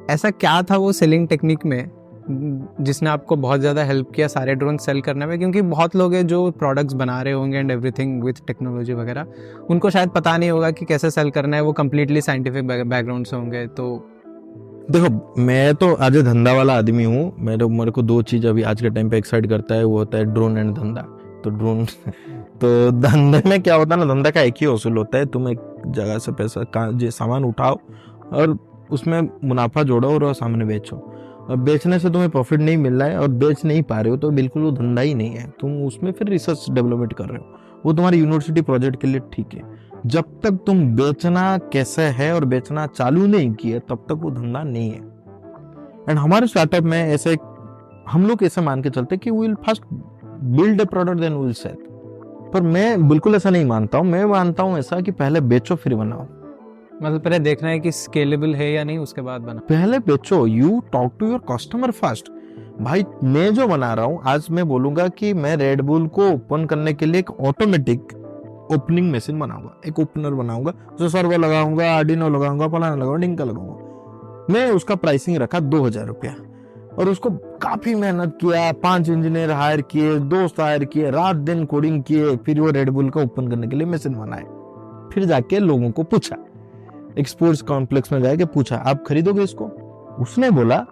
ऐसा क्या था वो सेलिंग टेक्निक में जिसने आपको बहुत ज़्यादा हेल्प किया सारे ड्रोन सेल करने में? क्योंकि बहुत लोग हैं जो प्रोडक्ट्स बना रहे होंगे एंड एवरीथिंग विथ टेक्नोलॉजी वगैरह, उनको शायद पता नहीं होगा कि कैसे सेल करना है, वो कम्प्लीटली साइंटिफिक बैकग्राउंड से होंगे। तो देखो, मैं तो आज धंधा वाला आदमी हूँ। मेरे को 2 चीज अभी आज के टाइम पे एक्साइट करता है, वो होता है ड्रोन एंड धंधा। तो ड्रोन तो धंधे में क्या होता है ना, धंधा का एक ही असूल होता है, तुम एक जगह से सामान उठाओ और उसमें मुनाफा जोड़ो और सामने बेचो। और बेचने से तुम्हें प्रॉफिट नहीं मिल रहा है और बेच नहीं पा रहे हो तो बिल्कुल वो धंधा ही नहीं है। तुम उसमें फिर रिसर्च डेवलपमेंट कर रहे हो, वो तुम्हारी यूनिवर्सिटी प्रोजेक्ट के लिए ठीक है। जब तक तुम बेचना कैसे है और बेचना चालू नहीं किए तब तक वो धंधा नहीं है। एंड हमारे स्टार्टअप में ऐसे हम लोग ऐसे मान के चलते कि will first build a product then will sell. पर मैं बिल्कुल ऐसा नहीं मानता हूँ। मैं मानता हूँ ऐसा कि पहले बेचो फिर बनाओ। मतलब पहले देखना है कि स्केलेबल है या नहीं, उसके बाद बना। पहले बेचो, you talk to your customer first. भाई मैं जो बना रहा हूँ, आज मैं बोलूंगा कि मैं रेड बुल को ओपन करने के लिए एक ऑटोमेटिक ओपनिंग मशीन बनाऊंगा, एक ओपनर बनाऊंगा, जो सर्वो लगाऊंगा, आर्डिनो लगाऊंगा, फलाना लगाऊंगा, डिंका लगाऊंगा। मैं उसका प्राइसिंग रखा 2000 रुपया, और उसको काफी मेहनत किया, 5 इंजीनियर हायर किए, दोस्त हायर किए, रात दिन कोडिंग किए, फिर वो रेड बुल को ओपन करने के लिए मशीन बनाए। फिर जाके लोगों को पूछा, एक स्पोर्ट्स कॉम्प्लेक्स में जाके पूछा, आप खरीदोगे इसको? उसने बोला,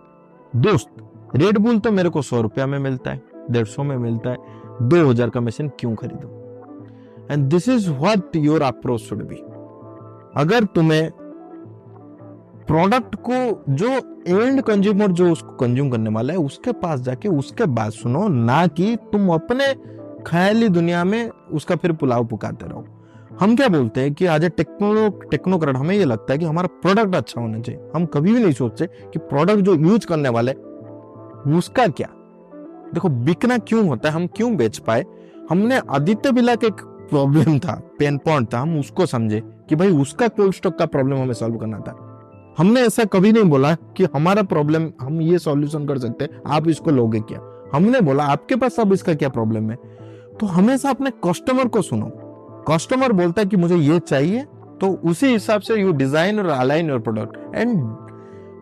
दोस्त रेड बुल तो मेरे को 100 रुपया में मिलता है, 150 में मिलता है, 2000 का मशीन क्यों खरीदो? And this is what your approach should be. अगर तुम्हें प्रोडक्ट को जो एंड कंज्यूमर जो उसको कंज्यूम करने वाला है उसके पास जाके उसके बात सुनो, ना कि तुम अपने ख्याली दुनिया में उसका फिर पुलाव पुकारते रहो। हम क्या बोलते हैं कि आज टेक्नोक्रेट, हमें ये लगता है कि हमारा प्रोडक्ट अच्छा होना चाहिए। हम कभी भी नहीं सोचते कि प्रोडक्ट जो यूज करने वाले उसका क्या। देखो, बिकना क्यों होता है, हम क्यों बेच पाए? हमने आदित्य बिरला के एक प्रॉब्लम था, पेन पॉइंट था, हम उसको समझे कि भाई उसका कोल्ड स्टॉक का प्रॉब्लम हमें सॉल्व करना था। हमने ऐसा कभी नहीं बोला कि हमारा प्रॉब्लम हम ये सॉल्यूशन कर सकते हैं, आप इसको लोगे क्या। हमने बोला आपके पास अब इसका क्या प्रॉब्लम है। तो हमेशा अपने कस्टमर को सुनो। कस्टमर बोलता है कि मुझे ये चाहिए, तो उसी हिसाब से यू डिजाइन और अलाइन योर प्रोडक्ट। एंड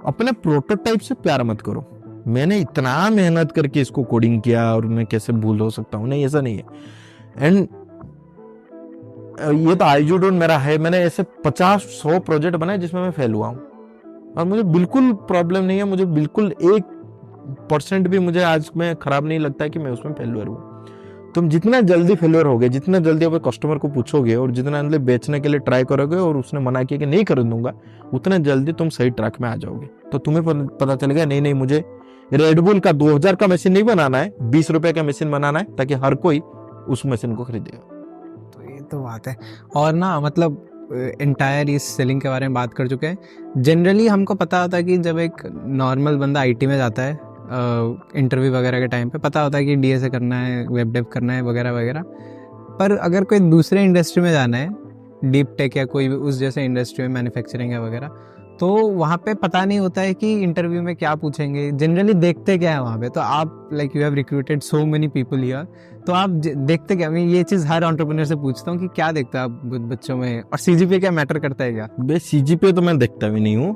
अपने प्रोटोटाइप से प्यार मत करो। मैंने इतना मेहनत करके इसको कोडिंग किया और मैं कैसे भूल हो सकता हूँ, नहीं, ऐसा नहीं है। एंड ये तो आईजी ड्रोन मेरा है, मैंने ऐसे 50-100 प्रोजेक्ट बनाए जिसमें मैं फेल हुआ हूँ, और मुझे बिल्कुल प्रॉब्लम नहीं है। मुझे बिल्कुल 1% भी मुझे आज में खराब नहीं लगता है कि मैं उसमें फेल्यूर हूँ। तुम जितना जल्दी फेल्यूर होगे, जितना जल्दी अपने कस्टमर को पूछोगे और जितना जल्दी बेचने के लिए ट्राई करोगे और उसने मना किया कि नहीं खरीदूंगा, उतना जल्दी तुम सही ट्रैक में आ जाओगे। तो तुम्हें पता चलेगा नहीं नहीं, मुझे रेड बुल का 2000 का मशीन नहीं बनाना है, 20 रुपए का मशीन बनाना है, ताकि हर कोई उस मशीन को खरीदेगा। तो ये तो बात है। और ना मतलब एंटायर इस सेलिंग के बारे में बात कर चुके हैं। जनरली हमको पता होता है कि जब एक नॉर्मल बंदा आईटी में जाता है इंटरव्यू वगैरह के टाइम पे पता होता है कि DSA करना है, वेब डेव करना है वगैरह वगैरह। पर अगर कोई दूसरे इंडस्ट्री में जाना है, डीप टेक या कोई भी उस जैसे इंडस्ट्री में, मैन्युफैक्चरिंग या वगैरह, तो वहाँ पे पता नहीं होता है कि इंटरव्यू में क्या पूछेंगे, जनरली देखते क्या है वहाँ पे। तो आप like you have recruited so many people here, तो आप देखते क्या? मैं ये चीज़ हर एंटरप्रेन्योर से पूछता हूँ कि क्या देखते हो आप बच्चों में, और CGPA क्या मैटर करता है क्या? बे CGPA तो मैं देखता भी नहीं हूँ,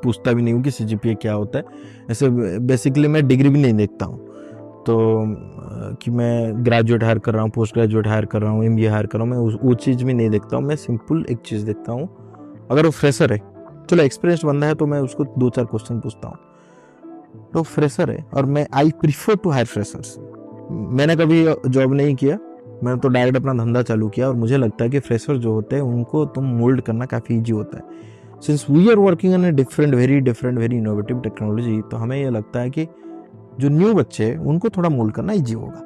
पूछता भी नहीं हूँ कि CGPA क्या होता है। ऐसे बेसिकली मैं डिग्री भी नहीं देखता हूँ, तो कि मैं ग्रेजुएट हायर कर रहा हूँ, पोस्ट ग्रेजुएट हायर कर रहा हूँ, MBA हायर कर रहा हूँ, मैं वो चीज़ भी नहीं देखता हूँ। मैं सिंपल एक चीज़ देखता हूँ, अगर वो फ्रेशर है, चलो एक्सपीरियंस बंदा है तो मैं उसको 2-4 क्वेश्चन पूछता हूँ। तो फ्रेशर है और मैं I prefer to hire freshers. मैंने कभी जॉब नहीं किया, मैंने तो डायरेक्ट अपना धंधा चालू किया, और मुझे लगता है कि फ्रेशर जो होते हैं उनको तुम मोल्ड करना काफ़ी ईजी होता है। Since we are working on a very innovative technology, तो हमें ये लगता है कि जो न्यू बच्चे हैं उनको थोड़ा मोल्ड करना ईजी होगा।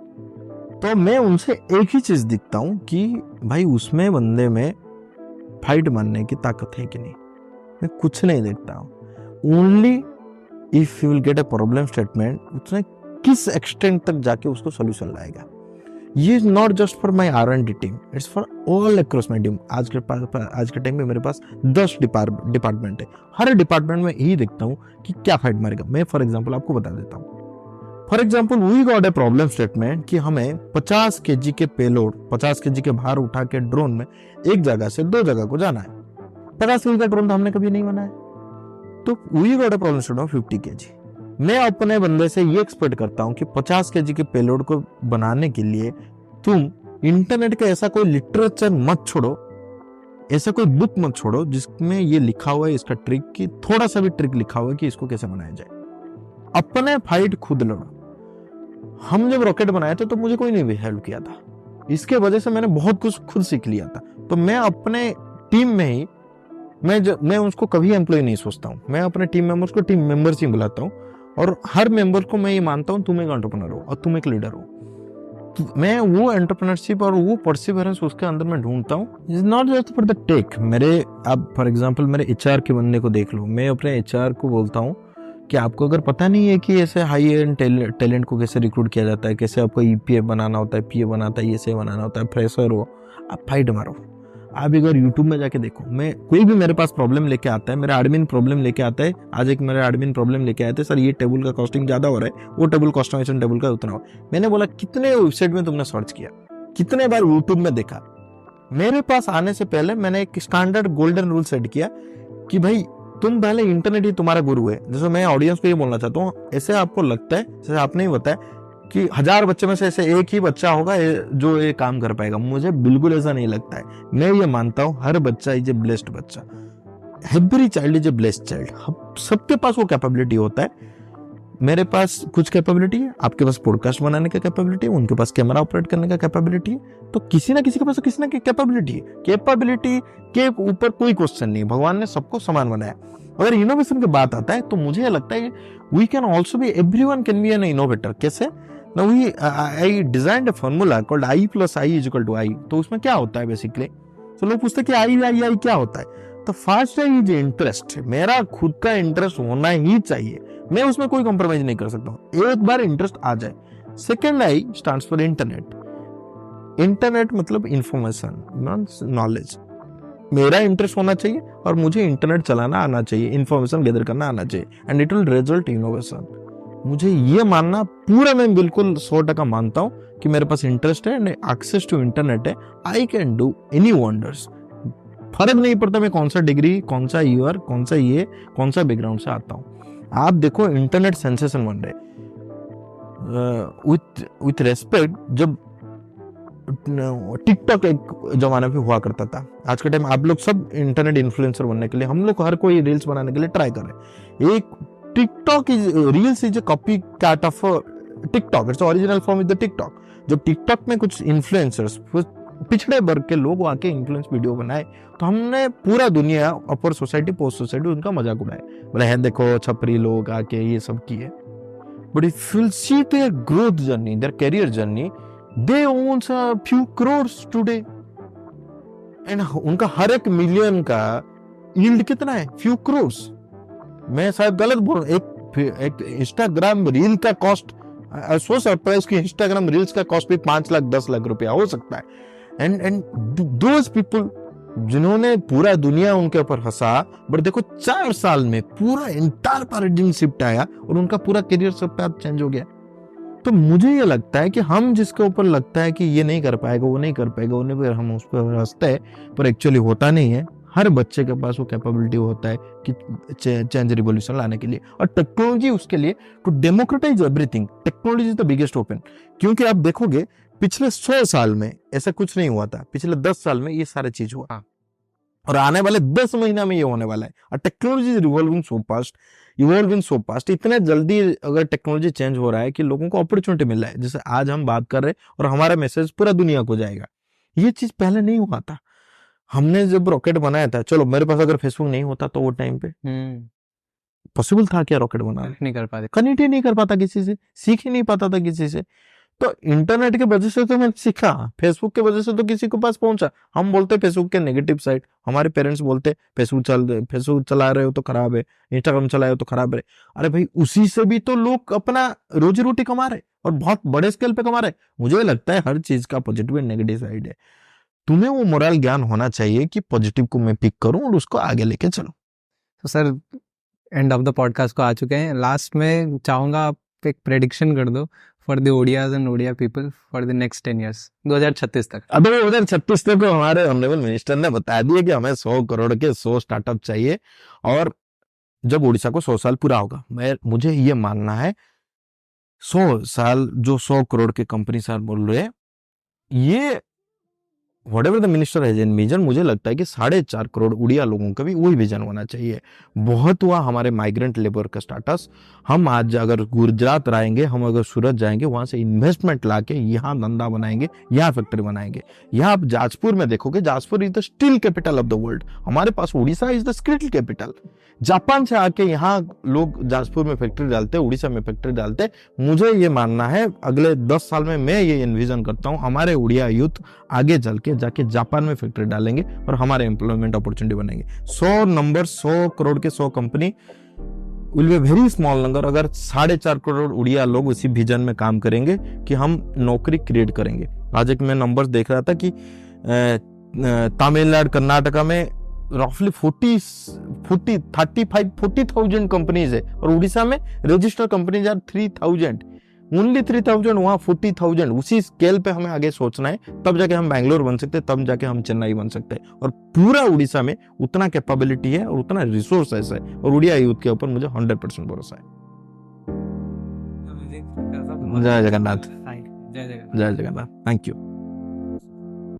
तो मैं उनसे एक ही चीज़ दिखता हूँ कि भाई उसमें बंदे में फाइट मारने की ताकत है कि नहीं। मैं कुछ नहीं देखता हूँ। Only if you will get a problem statement, उसने किस एक्सटेंट तक जाके उसको सोल्यूशन लाएगा। ये is not just for my R&D team, it's for all across my team. आज के टाइम में मेरे पास 10 डिपार्टमेंट है, हर डिपार्टमेंट में यही देखता हूँ कि क्या फाइट मारेगा। मैं फॉर एग्जाम्पल आपको बता देता हूँ। For example we got a problem statement कि हमें 50 kg के पेलोड, 50 kg के भार उठा के ड्रोन में एक जगह से 2 जगह को जाना है। 50 kg का ड्रोन तो हमने कभी नहीं बनाया, तो we got a problem statement 50 kg। मैं अपने बंदे से ये एक्सपेक्ट करता हूं कि 50 kg के पेलोड को बनाने के लिए तुम इंटरनेट का ऐसा कोई लिटरेचर मत छोड़ो, ऐसा कोई बुक मत छोड़ो जिसमें ये लिखा हुआ है इसका ट्रिक, की थोड़ा सा भी ट्रिक लिखा हुआ है कि इसको कैसे बनाया जाए। अपने फाइट खुद लड़ो। हम जब रॉकेट बनाए थे तो मुझे कोई नहीं हेल्प किया था, इसके वजह से मैंने बहुत कुछ खुद सीख लिया था। तो मैं अपने टीम में ही, मैं उसको कभी एम्प्लॉय नहीं सोचता हूँ, मैं अपने टीम मेंबर्स को टीम मेंबर्स ही बुलाता हूँ, और हर मेंबर को मैं ये मानता हूँ तुम एक एंटरप्रेन्योर हो और तुम एक लीडर हो। तो मैं वो एंटरप्रेन्योरशिप और वो परसिवरेंस उसके अंदर में ढूंढता हूँ। Is not just for the tech. मेरे आप फॉर एग्जांपल मेरे HR के बंदे को देख लो, मैं अपने HR को बोलता हूँ कि आपको अगर पता नहीं है कि ऐसे हाई एंड टैलेंट को कैसे रिक्रूट किया जाता है, कैसे आपको EPA बनाना होता है, PA बनाता है, ESA बनाना होता है, फ्रेशर हो, आप फाइट मारो। आप एक बार यूट्यूब में जाके देखो, मैं कोई भी मेरे पास प्रॉब्लम लेके आता है, मेरा एडमिन प्रॉब्लम लेके आता है। आज एक मेरा एडमिन प्रॉब्लम लेके आए थे, सर ये टेबल का कॉस्टिंग ज्यादा हो रहा है, वो टेबल कस्टमाइजेशन टेबल का उतना हो। मैंने बोला कितने वेबसाइट में तुमने सर्च किया, कितने बार यूट्यूब में देखा। मेरे पास आने से पहले मैंने एक स्टैंडर्ड गोल्डन रूल सेट किया कि भाई तुम पहले इंटरनेट ही तुम्हारा गुरु है। जैसे मैं ऑडियंस को ये बोलना चाहता हूँ, ऐसे आपको लगता है, जैसे आपने ही बताया कि 1000 बच्चे में से ऐसे एक ही बच्चा होगा जो ये काम कर पाएगा, मुझे बिल्कुल ऐसा नहीं लगता है। मैं ये मानता हूँ हर बच्चा इज ए ब्लेस्ड बच्चा, every child is a blessed child. सबके पास वो कैपेबिलिटी होता है। मेरे पास कुछ कैपेबिलिटी है, आपके पास पॉडकास्ट बनाने का कैपेबिलिटी है, उनके पास कैमरा ऑपरेट करने का कैपेबिलिटी है, तो किसी ना किसी के पास किसी ना कैपेबिलिटी है। कैपेबिलिटी के ऊपर कोई क्वेश्चन नहीं, भगवान ने सबको समान बनाया। अगर इनोवेशन की बात आता है तो मुझे लगता है we can also be, everyone can be an innovator. कैसे? Now I designed a formula called I plus I is equal to I। तो उसमें क्या होता है बेसिकली? तो लोग पूछते हैं कि I क्या होता है? तो फर्स्ट है इज इंटरेस्ट। मेरा खुद का इंटरेस्ट होना ही चाहिए, मैं उसमें कोई कॉम्प्रोमाइज नहीं कर सकता हूँ, एक बार इंटरेस्ट आ जाए। Second I stands for internet. Internet मतलब इंफॉर्मेशन, नॉलेज। मेरा इंटरेस्ट होना चाहिए और मुझे इंटरनेट चलाना आना चाहिए, इंफॉर्मेशन गैदर करना आना चाहिए, and it will result innovation. मुझे ये मानना पूरा, मैं बिल्कुल 100% मानता हूं कि मेरे पास इंटरेस्ट है, एक्सेस टू इंटरनेट है, I can do any wonders. फर्क नहीं पड़ता मैं कौन सा डिग्री, कौन सा ईयर, कौन सा ये, कौन सा बैकग्राउंड से आता हूं। आप देखो इंटरनेट सेंसेशन बन रहे, विथ रेस्पेक्ट। जब टिकटॉक एक जमाने पे हुआ करता था, आज के टाइम आप लोग सब इंटरनेट इन्फ्लुएंसर बनने के लिए, हम लोग हर कोई रील्स बनाने के लिए ट्राई कर रहे हैं। एक TikTok is, reels is a copy cat of TikTok, it's original form is the TikTok. जब टिकटॉक में कुछ इन्फ्लुएंसर्स, पिछड़े वर्ग के लोग आके इन्फ्लुएंस वीडियो बनाए, तो हमने पूरा दुनिया, अपर सोसाइटी, पोस्ट सोसाइटी, उनका मजाक उड़ाया, बोले है देखो छपरी लोग आके ये सब किए। But if you see their growth journey, their career journey, they owns a few crores today, and उनका हर एक मिलियन का यील्ड कितना है? फ्यू करोड्स। मैं शायद गलत बोल रहा हूँ, एक फिर एक इंस्टाग्राम रील का कॉस्ट, सो सरप्राइज कि इंस्टाग्राम रील्स का कॉस्ट भी 5 लाख 10 लाख रुपया हो सकता है। एंड दोज पीपल जिन्होंने पूरा दुनिया उनके ऊपर हंसा, बट देखो 4 साल में पूरा एंटायर पैराडाइम शिफ्ट आया और उनका पूरा करियर सब चेंज हो गया। तो मुझे ये लगता है कि हम जिसके ऊपर लगता है कि ये नहीं कर पाएगा, वो नहीं कर पाएगा, उन्हें पर हम उस पर हंसते हैं, पर एक्चुअली होता नहीं है। हर बच्चे के पास वो कैपेबिलिटी होता है कि चेंज रिवॉल्यूशन लाने के लिए, और टेक्नोलॉजी उसके लिए to democratise everything. Technology is the biggest open, क्योंकि आप देखोगे पिछले 100 साल में ऐसा कुछ नहीं हुआ था, पिछले 10 साल में ये सारे चीज हुआ, और आने वाले 10 महीना में ये होने वाला है। और technology is evolving so fast, इतने जल्दी अगर टेक्नोलॉजी चेंज हो रहा है कि लोगों को अपॉर्चुनिटी मिल रहा है। जैसे आज हम बात कर रहे हैं और हमारा मैसेज पूरा दुनिया को जाएगा, ये चीज पहले नहीं हुआ था। हमने जब रॉकेट बनाया था, चलो मेरे पास अगर फेसबुक नहीं होता तो वो टाइम पे पॉसिबल था क्या रॉकेट बनाना? नहीं कर पाते, कनेक्ट ही नहीं कर पाता किसी से, सीख ही नहीं पाता था किसी से। तो इंटरनेट के वजह से तो मैंने सीखा, फेसबुक के वजह से तो किसी के पास पहुंचा। हम बोलते फेसबुक के नेगेटिव साइड, हमारे पेरेंट्स बोलते फेसबुक चला रहे हो तो खराब है, इंस्टाग्राम चला रहे हो तो खराब है। अरे भाई उसी से भी तो लोग अपना रोजी रोटी कमा रहे और बहुत बड़े स्केल पे कमा रहे। मुझे लगता है हर चीज का पॉजिटिव एंड नेगेटिव साइड है। तुम्हें वो मोरल ज्ञान होना चाहिए कि पॉजिटिव को मैं पिक करूं और उसको आगे लेके चलूं। तो sir and of the podcast को आ चुके हैं। लास्ट में चाहूंगा आप एक प्रेडिक्शन कर दो for the ओडियाज and Odia people for the next 10 years, 2036 तक। अभी 2036 तक हमारे ऑनरेबल मिनिस्टर ने बता दिया कि हमें 100 करोड़ के 100 स्टार्टअप चाहिए, और जब उड़ीसा को 100 साल पूरा होगा, मुझे ये मानना है 100 साल जो 100 करोड़ के कंपनी सर बोल रहे हैं, ये whatever the minister has in vision, मुझे लगता है कि 4.5 करोड़ उड़िया लोगों का भी वही विजन होना चाहिए। बहुत हुआ हमारे माइग्रेंट लेबर का स्टाटस। हम आज अगर गुजरात रहेंगे, हम अगर सूरत जाएंगे, वहां से इन्वेस्टमेंट लाके यहाँ धंधा बनाएंगे, यहाँ फैक्ट्री बनाएंगे। यहाँ आप जाजपुर में देखोगे, Jajpur is the steel capital of the world. हमारे पास Orissa is the steel capital. Japan से आके यहाँ लोग जाजपुर में फैक्ट्री डालते, उड़ीसा में फैक्ट्री डालते। मुझे ये मानना है अगले 10 साल में मैं ये इन्विजन करता हूँ हमारे उड़िया यूथ आगे चल के जाके जापान में फैक्ट्री डालेंगे और हमारे एम्प्लॉयमेंट अपॉर्चुनिटी बनेंगे। 100 करोड़ के 100 company will be very small number अगर 4.5 करोड़ उड़िया लोग उसी विजन में काम करेंगे कि हम नौकरी क्रिएट करेंगे। आज एक मैं नंबर्स देख रहा था कि तमिलनाडु कर्नाटका में रफली 40,000 कंपनीज है, और उड़ीसा में रजिस्टर्ड कंपनीज आर 3,000, ओनली 3,000, वहां 40,000। उसी स्केल पे हमें आगे सोचना है, तब जाके हम बैंगलोर बन सकते हैं, तब जाके हम चेन्नई बन सकते हैं। और पूरा उड़ीसा में उतना कैपेबिलिटी है और उतना रिसोर्स है, और उड़िया यूथ के ऊपर मुझे 100% भरोसा है। जय जगन्नाथ, जय जगन्नाथ। जय जगन्नाथ, थैंक यू।